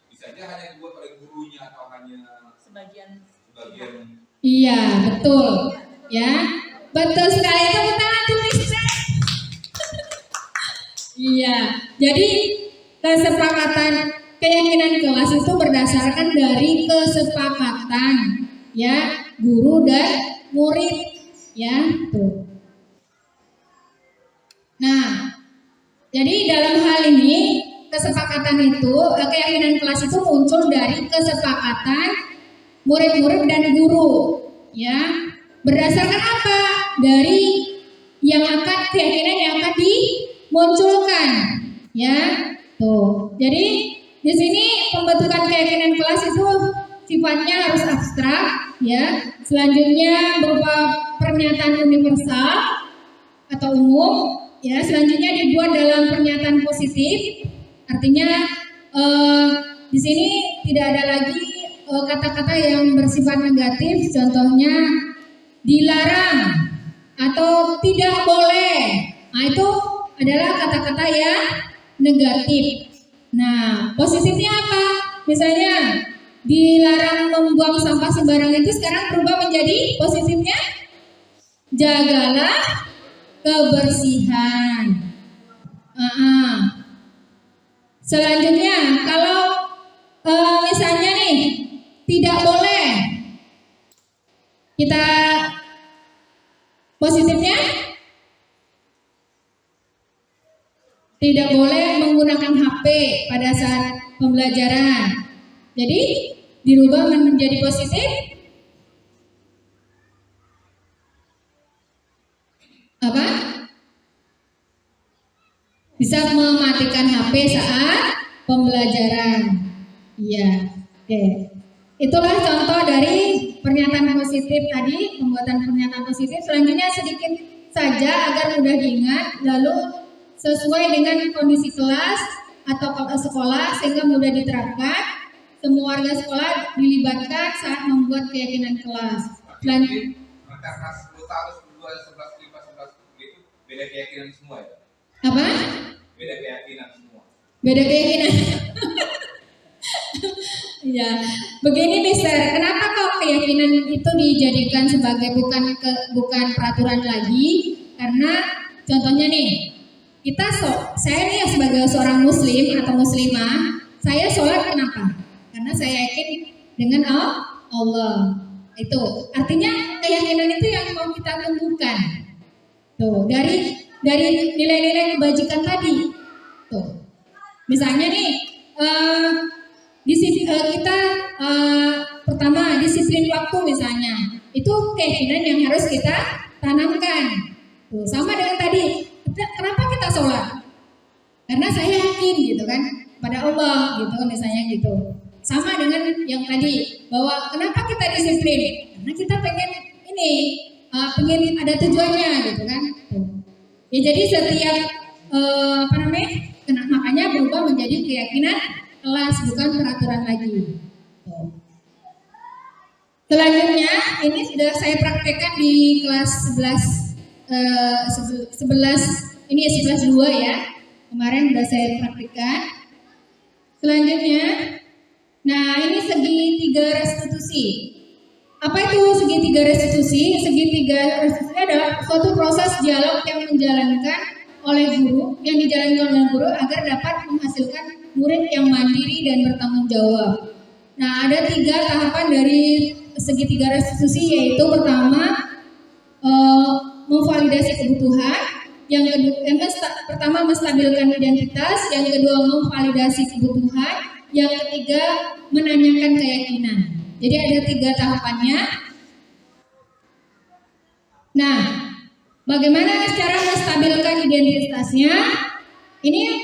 bisa aja hanya dibuat oleh gurunya atau hanya sebagian. Iya, betul, ya. Betul sekali, tepuk tangan tuh Mister. Iya, jadi kesepakatan keyakinan kelas itu berdasarkan dari kesepakatan ya guru dan murid ya tuh. Nah, jadi dalam hal ini kesepakatan itu keyakinan kelas itu muncul dari kesepakatan murid-murid dan guru ya. Berdasarkan apa? Dari keyakinan yang akan dimunculkan ya. Tuh. Jadi di sini pembentukan keyakinan kelas itu sifatnya harus abstrak ya. Selanjutnya berupa pernyataan universal atau umum ya. Selanjutnya dibuat dalam pernyataan positif. Artinya di sini tidak ada lagi kata-kata yang bersifat negatif, contohnya dilarang atau tidak boleh. Nah, itu adalah kata-kata yang negatif. Nah, positifnya apa? Misalnya dilarang membuang sampah sembarangan itu sekarang berubah menjadi positifnya jagalah kebersihan. Selanjutnya, kalau misalnya nih tidak boleh, kita positifnya tidak boleh menggunakan HP pada saat pembelajaran. Jadi dirubah menjadi positif apa? Bisa mematikan HP saat pembelajaran. Iya, oke. Itulah contoh dari pernyataan positif tadi, pembuatan pernyataan positif. Selanjutnya sedikit saja agar mudah diingat, lalu sesuai dengan kondisi kelas atau sekolah sehingga mudah diterapkan. Semua warga sekolah dilibatkan saat membuat keyakinan kelas. Selanjutnya, Antara kelas 10 tahun, 10, 11, 5, 11 itu beda keyakinan semua ya? apa? Beda keyakinan semua. Beda keyakinan. Ya, begini Mister, kenapa kok keyakinan itu dijadikan sebagai bukan peraturan lagi? Karena contohnya nih, saya nih ya sebagai seorang muslim atau muslimah, saya sholat kenapa? Karena saya yakin dengan Allah. Itu artinya keyakinan itu yang mau kita tumbuhkan. Tuh, dari nilai-nilai kebajikan tadi. Tuh. Misalnya nih, kita pertama disiplin waktu misalnya, itu keyakinan yang harus kita tanamkan. Tuh, sama dengan tadi, kenapa kita sholat? Karena saya yakin gitu kan pada Allah gitu misalnya gitu. Sama dengan yang tadi, bahwa kenapa kita disiplin? Karena kita pengen pengen ada tujuannya gitu kan. Tuh. Ya jadi setiap makanya berubah menjadi keyakinan kelas, bukan peraturan lagi. Selanjutnya, ini sudah saya praktekkan di kelas 11, ini ya 11.2 ya. Kemarin sudah saya praktekkan. Selanjutnya, nah ini segitiga restitusi. Apa itu segitiga restitusi? Segitiga restitusi adalah suatu proses dialog yang dijalankan oleh guru agar dapat menghasilkan murid yang mandiri dan bertanggung jawab. Nah, ada 3 tahapan dari segitiga restitusi, yaitu pertama memvalidasi kebutuhan, pertama menstabilkan identitas, yang kedua memvalidasi kebutuhan, yang ketiga menanyakan keyakinan. Jadi ada 3 tahapannya. Nah, bagaimana cara menstabilkan identitasnya? Ini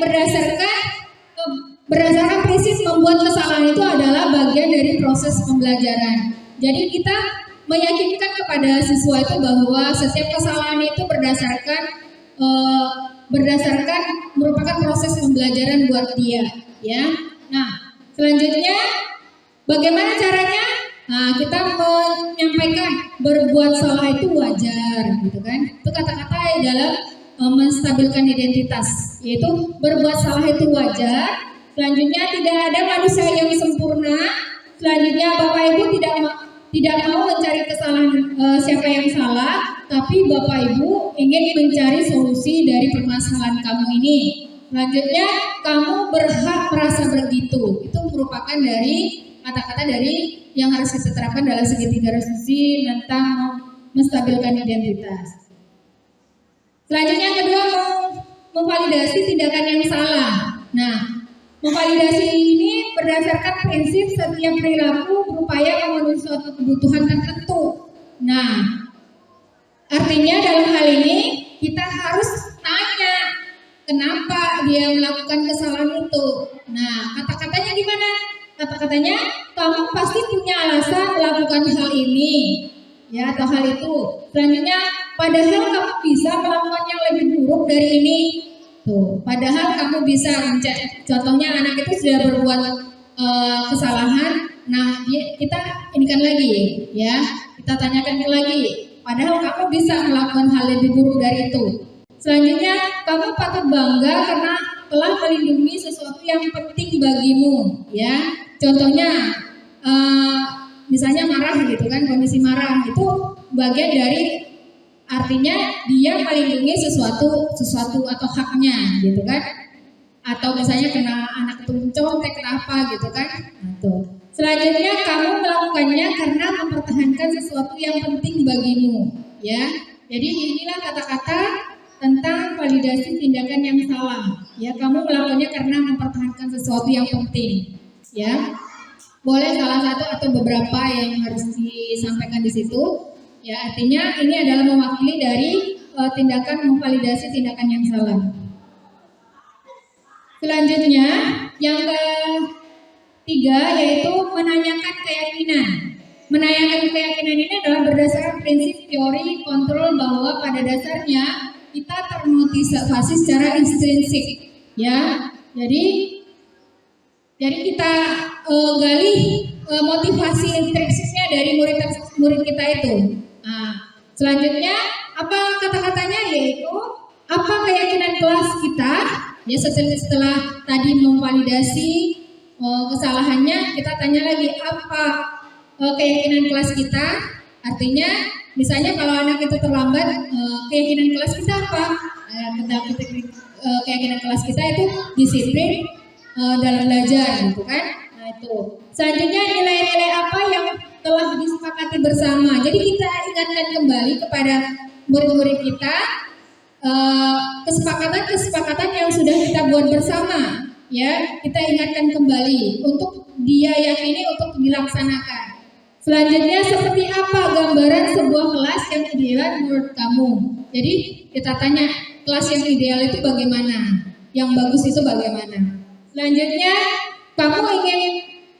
berdasarkan prinsip membuat kesalahan itu adalah bagian dari proses pembelajaran. Jadi kita meyakinkan kepada siswa itu bahwa setiap kesalahan itu berdasarkan merupakan proses pembelajaran buat dia, ya. Nah, selanjutnya bagaimana caranya? Nah, kita menyampaikan berbuat salah itu wajar, gitu kan? Itu kata-kata dalam menstabilkan identitas, yaitu berbuat salah itu wajar. Selanjutnya tidak ada manusia yang sempurna. Selanjutnya Bapak Ibu tidak mau mencari kesalahan siapa yang salah, tapi Bapak Ibu ingin mencari solusi dari permasalahan kamu ini. Selanjutnya kamu berhak merasa begitu. Itu merupakan dari kata-kata dari yang harus kita terapkan dalam segitiga restitusi tentang menstabilkan identitas. Selanjutnya yang kedua, memvalidasi tindakan yang salah. Nah, memvalidasi ini berdasarkan prinsip setiap perilaku berupaya memenuhi suatu kebutuhan tertentu. Nah, artinya dalam hal ini kita harus tanya kenapa dia melakukan kesalahan itu. Nah, kata-katanya gimana? Kata-katanya, kamu pasti punya alasan melakukan hal ini, ya, atau hal itu. Selanjutnya, padahal kamu bisa melakukan yang lebih buruk dari ini. Tuh, padahal kamu bisa contohnya anak itu sudah berbuat kesalahan, nah kita inikan lagi ya, kita tanyakan lagi. Padahal kamu bisa melakukan hal lebih buruk dari itu. Selanjutnya, kamu patut bangga karena telah melindungi sesuatu yang penting bagimu, ya. Contohnya, misalnya marah gitu kan, kondisi marah itu bagian dari artinya dia melindungi sesuatu atau haknya gitu kan, atau misalnya kena anak itu mencontek apa gitu kan. Nah, tuh. Selanjutnya kamu melakukannya karena mempertahankan sesuatu yang penting bagimu, ya. Jadi inilah kata-kata tentang validasi tindakan yang salah, ya. Kamu melakukannya karena mempertahankan sesuatu yang penting, ya. Boleh salah satu atau beberapa yang harus disampaikan di situ. Ya, artinya ini adalah mewakili dari tindakan memvalidasi tindakan yang salah. Selanjutnya, yang ketiga yaitu menanyakan keyakinan. Menanyakan keyakinan ini adalah berdasarkan prinsip teori kontrol bahwa pada dasarnya kita termotivasi secara intrinsik, ya. Jadi kita gali motivasi intrinsiknya dari murid kita itu. Nah, selanjutnya apa kata-katanya yaitu apa keyakinan kelas kita, ya. Setelah tadi memvalidasi kesalahannya, kita tanya lagi apa keyakinan kelas kita. Artinya misalnya kalau anak itu terlambat, keyakinan kelas kita apa? Keyakinan kelas kita itu disiplin dalam belajar gitu kan. Nah, itu. Selanjutnya nilai-nilai apa yang telah disepakati bersama. Jadi kita ingatkan kembali kepada murid-murid kita kesepakatan yang sudah kita buat bersama, ya. Kita ingatkan kembali untuk dia yakini untuk dilaksanakan. Selanjutnya seperti apa gambaran sebuah kelas yang ideal menurut kamu? Jadi kita tanya kelas yang ideal itu bagaimana? Yang bagus itu bagaimana? Selanjutnya kamu ingin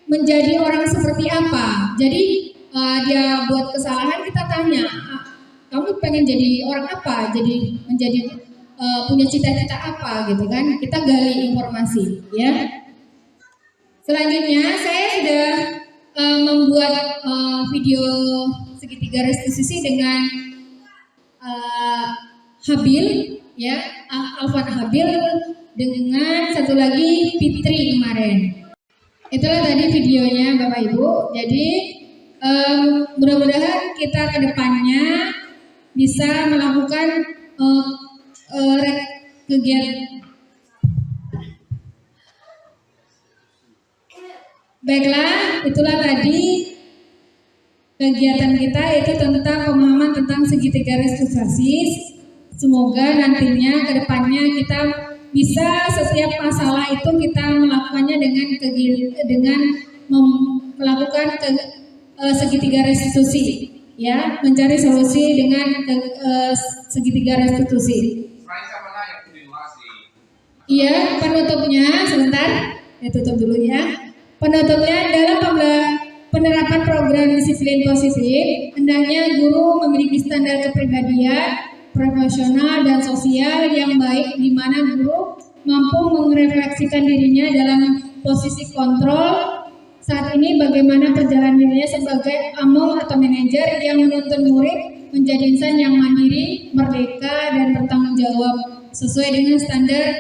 menjadi orang seperti apa? Jadi dia buat kesalahan, kita tanya, kamu pengen jadi orang apa? Jadi menjadi punya cita-cita apa gitu kan? Kita gali informasi, ya. Selanjutnya saya sudah membuat video segitiga restitusi dengan Habil, ya, Alvan Habil dengan satu lagi Fitri kemarin. Itulah tadi videonya Bapak Ibu. Jadi mudah-mudahan kita ke depannya bisa melakukan kegiatan. Baiklah, itulah tadi kegiatan kita, yaitu tentang pemahaman tentang segitiga restitusi. Semoga nantinya ke depannya kita bisa setiap masalah itu kita melakukannya dengan melakukan segitiga restitusi, ya, mencari solusi dengan segitiga restitusi. Iya, penutupnya sebentar, tutup dulu ya. Penutupnya dalam penerapan program disiplin positif, hendaknya guru memiliki standar kepribadian, profesional dan sosial yang baik, di mana guru mampu merefleksikan dirinya dalam posisi kontrol. Saat ini bagaimana perjalanan dirinya sebagai among atau manajer yang menuntun murid menjadi insan yang mandiri, merdeka dan bertanggung jawab sesuai dengan standar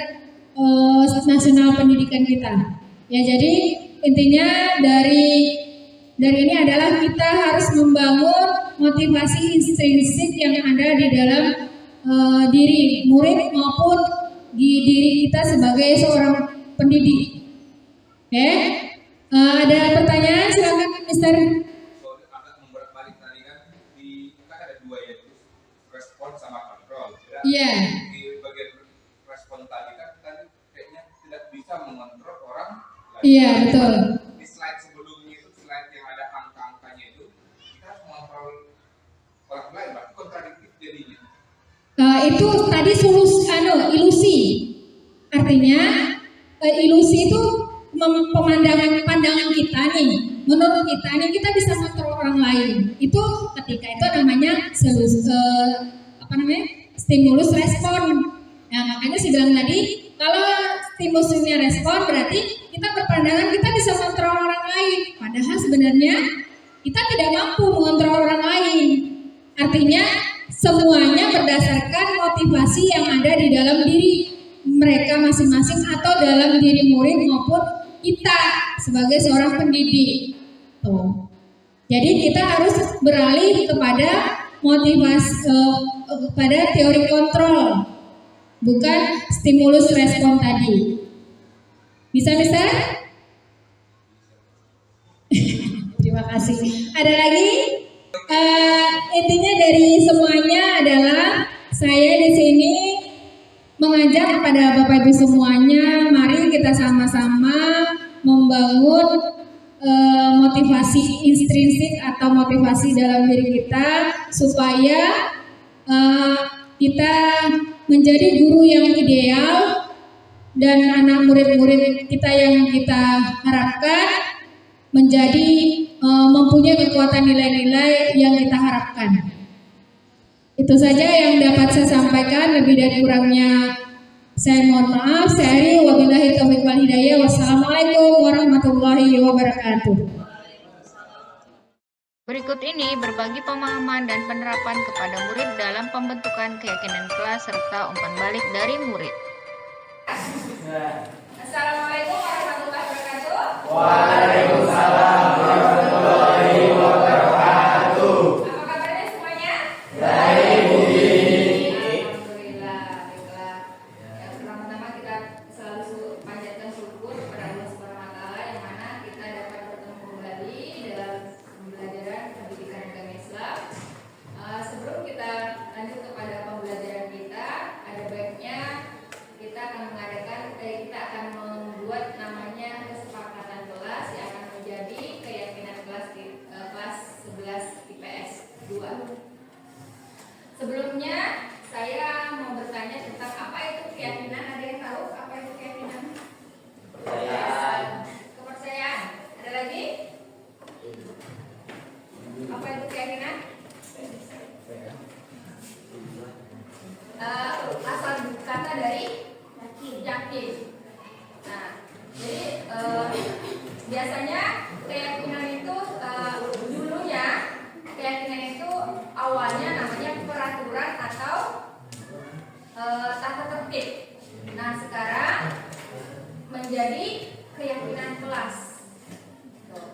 nasional pendidikan kita. Ya, jadi intinya dari ini adalah kita harus membangun motivasi intrinsik yang ada di dalam diri murid maupun di diri kita sebagai seorang pendidik. Oke, ada pertanyaan, silakan Mister. Balik tadi kan ada dua, yaitu respon sama kontrol. Iya. Di bagian respon tadi kan kayaknya tidak bisa mengontrol orang. Iya, betul. Di slide sebelumnya itu, slide yang ada angka-angkanya itu, kita harus mengontrol orang lain, berarti kontradiktif jadinya. Itu tadi ilusi. Artinya ilusi itu pandangan kita nih. Menurut kita nih, kita bisa mengontrol orang lain. Itu ketika itu namanya stimulus respon. Nah, makanya saya bilang tadi stimulusnya respon, berarti kita berpandangan kita bisa mengontrol orang lain. Padahal sebenarnya kita tidak mampu mengontrol orang lain. Artinya semuanya berdasarkan motivasi yang ada di dalam diri mereka masing-masing atau dalam diri murid maupun kita sebagai seorang pendidik. Tuh. Jadi kita harus beralih kepada motivasi kepada teori kontrol, bukan stimulus respon tadi. Bisa, Mister? Terima kasih. Ada lagi? Intinya dari semuanya adalah saya di sini mengajak kepada Bapak Ibu semuanya, mari kita sama-sama membangun motivasi intrinsik atau motivasi dalam diri kita supaya kita menjadi guru yang ideal dan anak murid-murid kita yang kita harapkan menjadi mempunyai kekuatan nilai-nilai yang kita harapkan. Itu saja yang dapat saya sampaikan, lebih dan kurangnya saya mohon maaf. Saya akhiri, wabillahi taufiq wal hidayah. Wassalamualaikum warahmatullahi wabarakatuh. Berikut ini berbagi pemahaman dan penerapan kepada murid dalam pembentukan keyakinan kelas serta umpan balik dari murid. Assalamualaikum warahmatullahi wabarakatuh. Waalaikumsalam warahmatullahi wabarakatuh. Apa kabarnya semuanya? Baik, Bu Giri. Alhamdulillah, baiklah. Yang pertama-tama kita selalu panjatkan syukur kepada Allah Subhanahu wa taala yang mana kita dapat bertemu kembali dalam pembelajaran pendidikan agama Islam. Sebelum kita lanjut kepada pembelajaran kita, ada baiknya kita akan membuat namanya kesepakatan kelas yang akan menjadi keyakinan kelas 11 IPS 2. Sebelumnya saya mau bertanya tentang apa itu keyakinan. Ada yang tahu apa itu keyakinan? Kepercayaan. Kepercayaan. Ada lagi? Apa itu keyakinan? Asal kata dari yakin. Nah, jadi biasanya keyakinan itu dulunya keyakinan itu awalnya namanya peraturan atau tata tertib. Nah, sekarang menjadi keyakinan kelas. Tuh.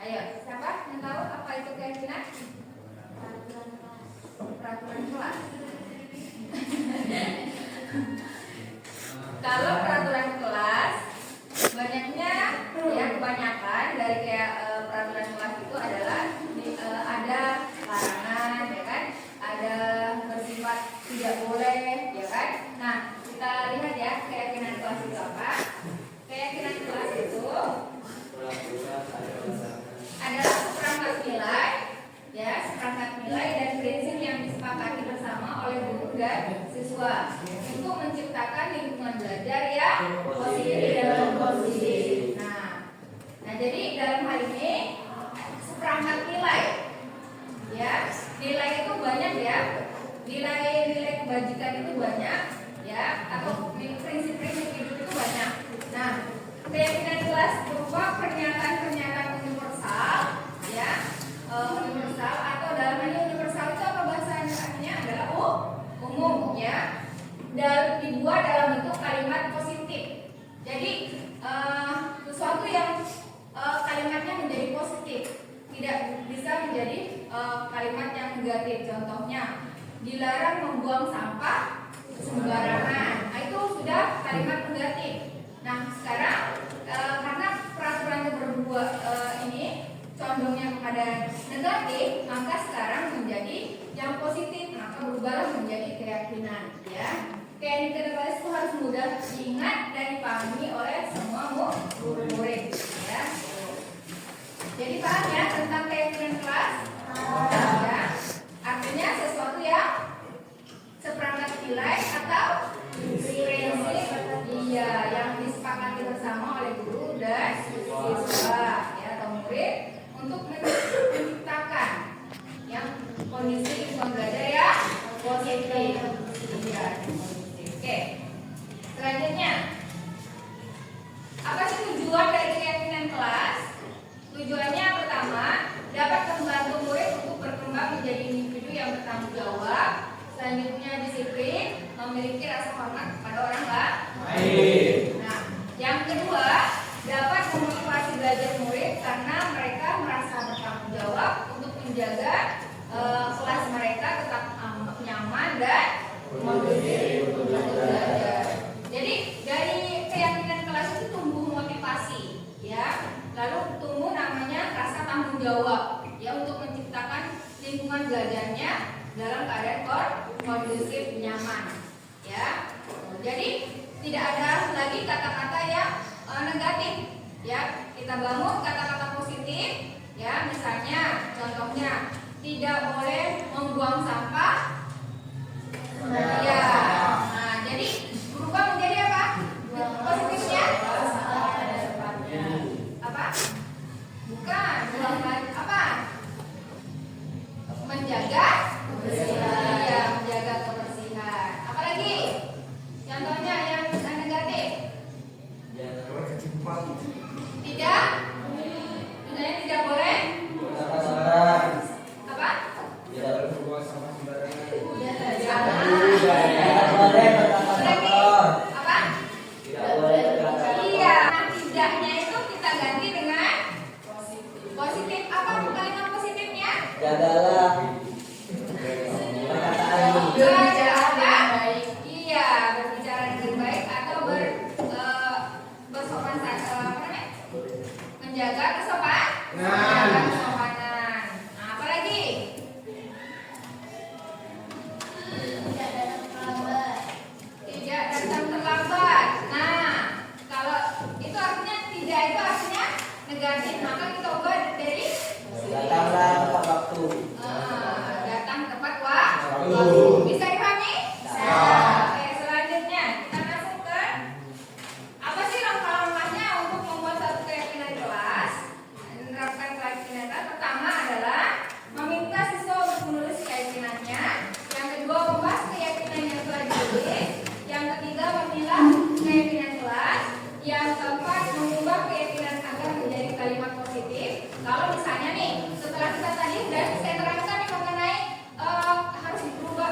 Ayo, siapa yang tahu apa itu keyakinan? Peraturan kelas. Kalau peraturan kelas banyaknya ya kebanyakan dari kayak peraturan kelas itu adalah ada larangan ya kan, ada bersifat tidak boleh ya kan. Nah, kita lihat ya keyakinan kelas itu apa. Keyakinan kelas itu adalah seperangkat nilai ya, seperangkat nilai dan prinsip yang disepakati bersama oleh guru dan siswa untuk menciptakan lingkungan belajar yang positif dan kondusif. Nah, jadi dalam hal ini seperangkat nilai, ya, nilai itu banyak ya, nilai kebajikan itu banyak, ya, atau prinsip-prinsip hidup itu banyak. Nah, keyakinan kelas berupa pernyataan-pernyataan universal, ya, universal atau dalam hal ini universal itu apa bahasanya adalah umum, ya. Dan dibuat dalam bentuk kalimat positif. Jadi sesuatu yang kalimatnya menjadi positif, tidak bisa menjadi kalimat yang negatif. Contohnya, dilarang membuang sampah sembarangan. Nah, itu sudah kalimat negatif. Nah, sekarang karena peraturan yang berbuat ini condongnya kepada negatif, maka sekarang menjadi yang positif, maka berubahlah menjadi keyakinan, ya. Keyakinan kelas itu harus mudah diingat dan dipahami oleh semua murid, ya. Jadi paham ya tentang keyakinan kelas? Ya. Artinya sesuatu yang seperangkat nilai atau prinsip, iya, yang disepakati bersama oleh guru dan siswa, ya, atau murid untuk menciptakan yang kondisi lingkungan belajar ya positif. Iya, positif. Oke. Selanjutnya jawab ya untuk menciptakan lingkungan belajarnya dalam keadaan kondusif nyaman ya. Jadi tidak ada lagi kata-kata yang negatif ya. Kita bangun kata-kata positif ya, misalnya contohnya tidak boleh membuang sampah ya. Nah, jadi berubah menjadi apa? Positifnya apa? Bukan, buang apa? Menjaga kebersihan. Ya, menjaga kebersihan. Apalagi? Contohnya yang negatif. Tidak. Misalnya tidak boleh apa? Apa? Iya. Nah, tidaknya itu kita ganti dengan positif. Apa kalimat positifnya? Jagalah Berbicara iya, berbicara dengan baik atau bersopan menjaga kesopanan. Nah, apa lagi? Tidak datang terlambat. Nah, kalau itu artinya tidak itu artinya negatif, maka kita ubah dari datanglah tepat waktu. datang tepat waktu. Bisa dipahami? Bisa. Oke, selanjutnya kita masuk ke apa sih langkah-langkahnya untuk membuat satu keyakinan di kelas? Menerapkan keyakinan pertama adalah meminta siswa untuk menulis keyakinannya. Yang kedua, membahas keyakinan yang telah ditulis. Yang ketiga, memilah keyakinan kelas. Yang keempat, mengubah keyakinan agar menjadi kalimat positif. Kalau misalnya nih, setelah kita tadi udah saya terangkan nih mengenai harus berubah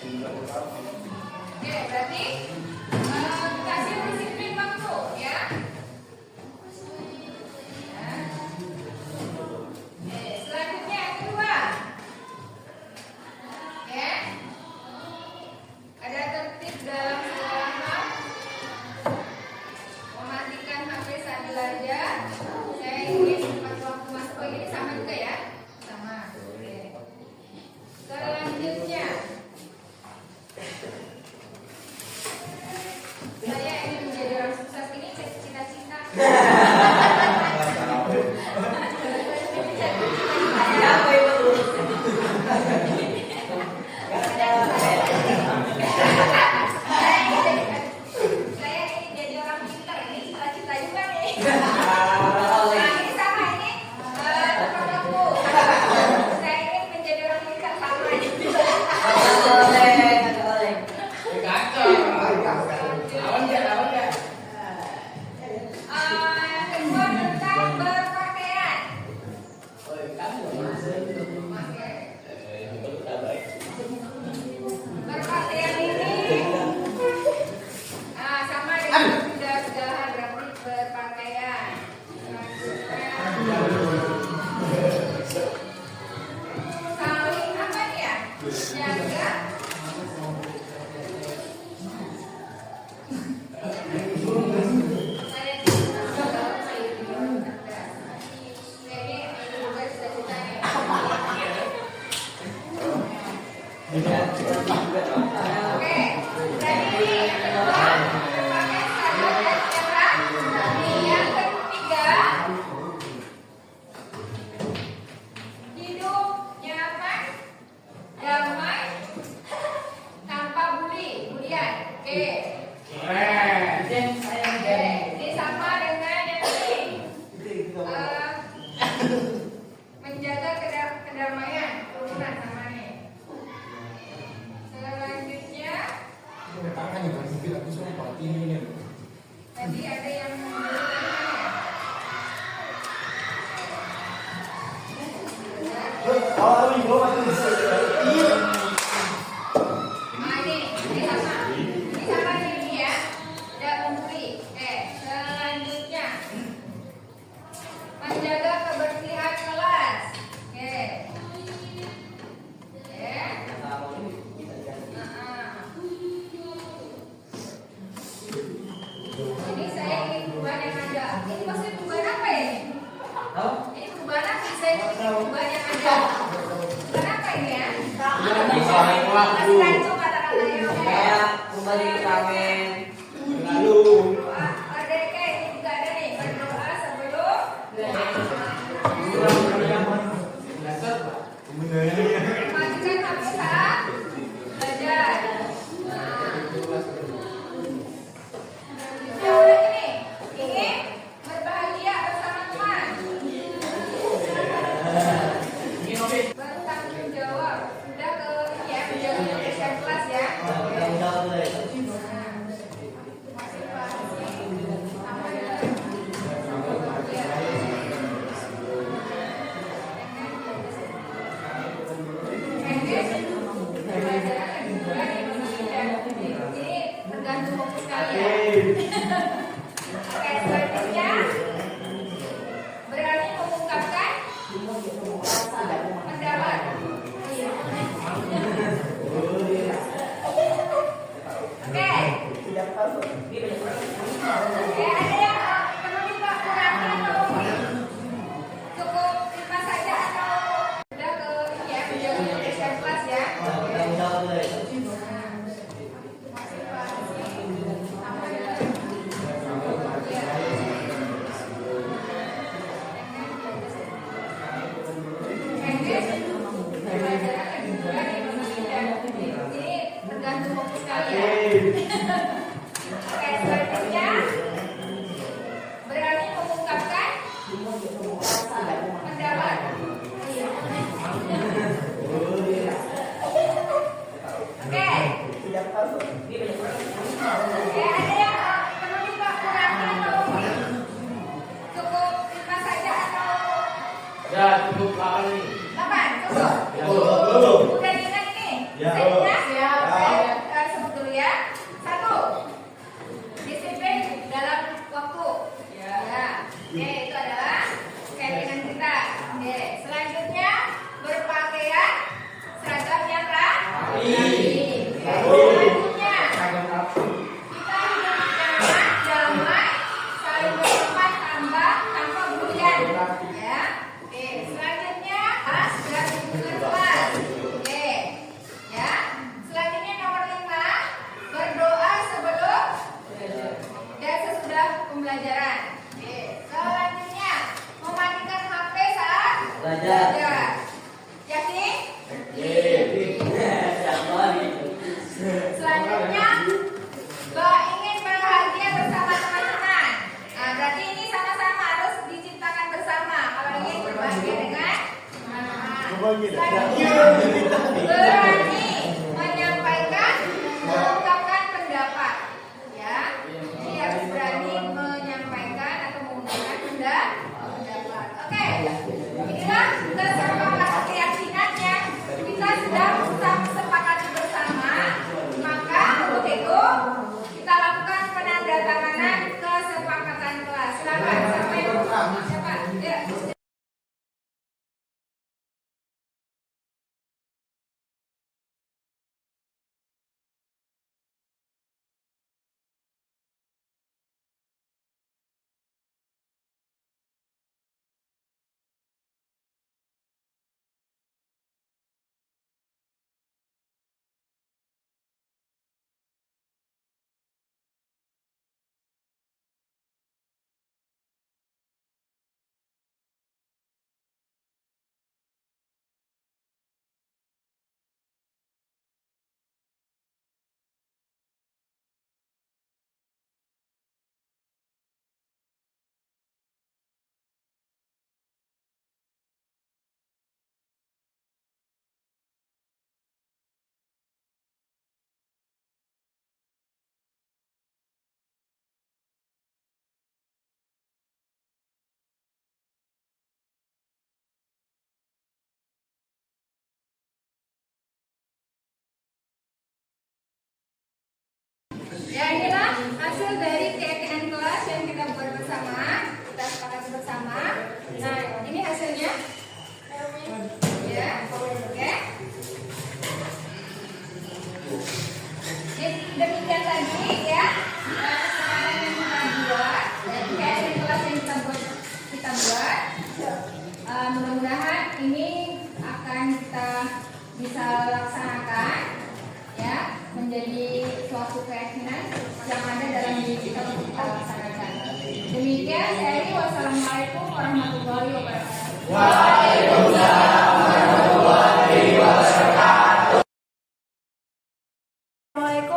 Oke, berarti kasih disiplin waktu ya. Oke, selanjutnya yang kedua. Ya. Ada tertib dalam selama mematikan HP saat belajar. Saya ingin tempat waktu masuk ke ini sama juga ya. Sama. Oke. Selanjutnya saya ingin menjadi orang sukses, ini cita-cita. Siapa itu? Saya ingin jadi orang pintar, ini cita-cita juga nih. Nah, ini sama ini tempat waktu. Saya ingin menjadi orang pintar sama ini. Yang kedua tentang berpakaian. Berpakaian ini sama dengan sudah berarti berpakaian. Saling apa ya? Jaga. Oke, jadi ini yang kedua, berpakaian standar dan sejahtera. Yang ketiga, hidup nyaman, damai, tanpa bulian. Oke. Oke, ini sama dengan yang ini. Menjaga kedamaian, kerukunan sama nih. Selanjutnya, tadi ada yang ini sama ini ya, tidak membuli. Selanjutnya, menjaga kebersihan kelas. Oke. Ini saya ingin perubahan yang ada. Ini maksudnya perubahan apa ya ini? Ini perubahan apa? Saya ingin perubahan yang ada. Kenapa ini ya? Jelaskan coba kata-katanya. Kayak kembali ke ramen. Merdeka ini juga ada nih. Berdoa sebelum matikan HP saat belajar. Yang ini ingin berbahagia bersama teman. Bertanggung jawab. Sudah ke ini ya, menjaga kebersihan kelas ya. Ini tergantung fokus kalian. Oke, selanjutnya berani mengungkapkan pendapat. Oke. Ada yang perlu dikurangi atau cukup 5 saja atau udah ke ini ya, menjaga kebersihan kelas ya. Sama hasil dari keyakinan kelas yang kita buat bersama, kita sepakati bersama. Nah, ini hasilnya. Ya, oke. Demikian lagi ya, kesepakatan yang kita buat dan keyakinan kelas yang kita buat. Mudah-mudahan ini akan kita bisa laksanakan ya, menjadi suatu keyakinan yang ada dalam diri kita untuk kita laksanakan. Demikian dari wassalamualaikum warahmatullahi wabarakatuh. Assalamualaikum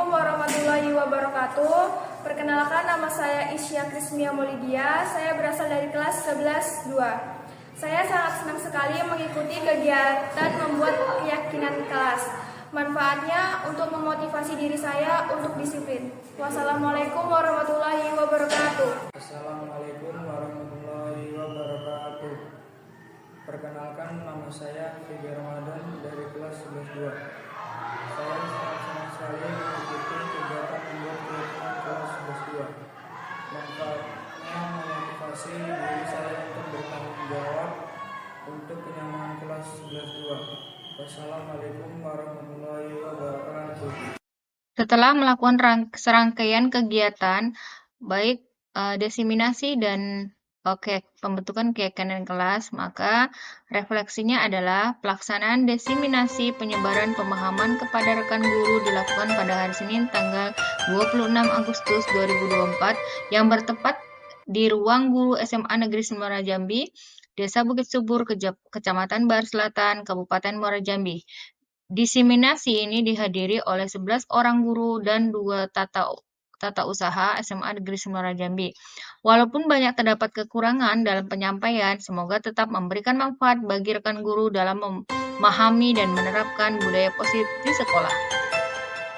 warahmatullahi wabarakatuh. Perkenalkan, nama saya Isya Krismia Molidia. Saya berasal dari kelas 11-2. Saya sangat senang sekali mengikuti kegiatan membuat keyakinan kelas. Manfaatnya untuk memotivasi diri saya untuk disiplin. Wassalamualaikum warahmatullahi wabarakatuh. Assalamualaikum warahmatullahi wabarakatuh. Perkenalkan, nama saya Fidi Ramadan dari kelas 11-2. Saya sangat senang sekali mengikuti kegiatan membuat keyakinan kelas 11-2. Manfaatnya memotivasi diri saya untuk bertanggung jawab untuk kenyamanan kelas 11-2. Wassalamualaikum warahmatullahi wabarakatuh. Setelah melakukan serangkaian kegiatan, baik desiminasi dan pembentukan keyakinan kelas, maka refleksinya adalah pelaksanaan desiminasi penyebaran pemahaman kepada rekan guru dilakukan pada hari Senin tanggal 26 Agustus 2024 yang bertepat di ruang guru SMA Negeri Semarang Jambi, Desa Bukit Subur, Kecamatan Bahar Selatan, Kabupaten Muara Jambi. Diseminasi ini dihadiri oleh 11 orang guru dan 2 tata usaha SMA Negeri Semarang Jambi. Walaupun banyak terdapat kekurangan dalam penyampaian, semoga tetap memberikan manfaat bagi rekan guru dalam memahami dan menerapkan budaya positif di sekolah.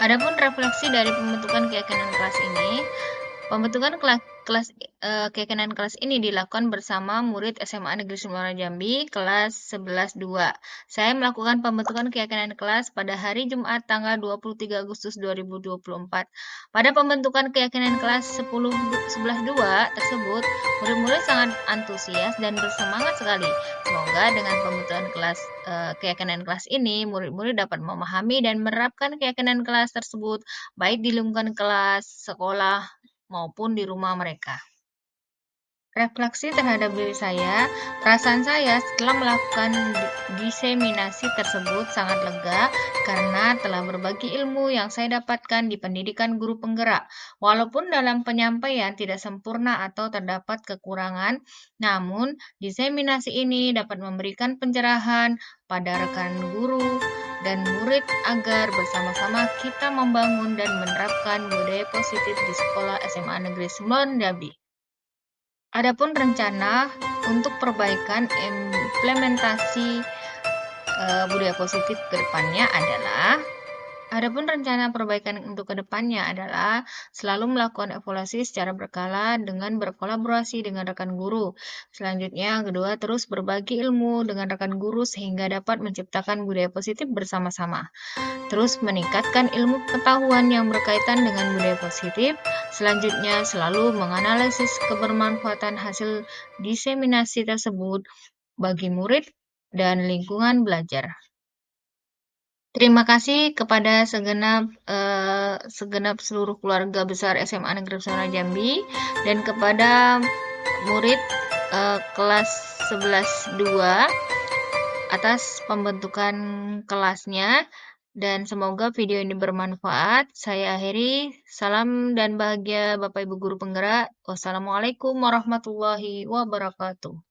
Adapun refleksi dari pembentukan keyakinan kelas ini, pembentukan keyakinan kelas ini dilakukan bersama murid SMA Negeri Semarang Jambi kelas 11-2. Saya melakukan pembentukan keyakinan kelas pada hari Jumat tanggal 23 Agustus 2024. Pada pembentukan keyakinan kelas 11-2 tersebut, murid-murid sangat antusias dan bersemangat sekali. Semoga dengan pembentukan keyakinan kelas ini, murid-murid dapat memahami dan menerapkan keyakinan kelas tersebut baik di lingkungan kelas, sekolah, maupun di rumah mereka. Refleksi terhadap diri saya, perasaan saya setelah melakukan diseminasi tersebut sangat lega karena telah berbagi ilmu yang saya dapatkan di pendidikan guru penggerak. Walaupun dalam penyampaian tidak sempurna atau terdapat kekurangan, namun diseminasi ini dapat memberikan pencerahan pada rekan guru dan murid agar bersama-sama kita membangun dan menerapkan budaya positif di sekolah SMA Negeri Semarang Jambi. Adapun rencana untuk perbaikan implementasi budaya positif ke depannya adalah selalu melakukan evaluasi secara berkala dengan berkolaborasi dengan rekan guru. Selanjutnya, kedua, terus berbagi ilmu dengan rekan guru sehingga dapat menciptakan budaya positif bersama-sama. Terus meningkatkan ilmu pengetahuan yang berkaitan dengan budaya positif. Selanjutnya, selalu menganalisis kebermanfaatan hasil diseminasi tersebut bagi murid dan lingkungan belajar. Terima kasih kepada segenap seluruh keluarga besar SMA Negeri Semarang Jambi dan kepada murid kelas 11-2 atas pembentukan kelasnya, dan semoga video ini bermanfaat. Saya akhiri, salam dan bahagia Bapak Ibu Guru Penggerak. Wassalamualaikum warahmatullahi wabarakatuh.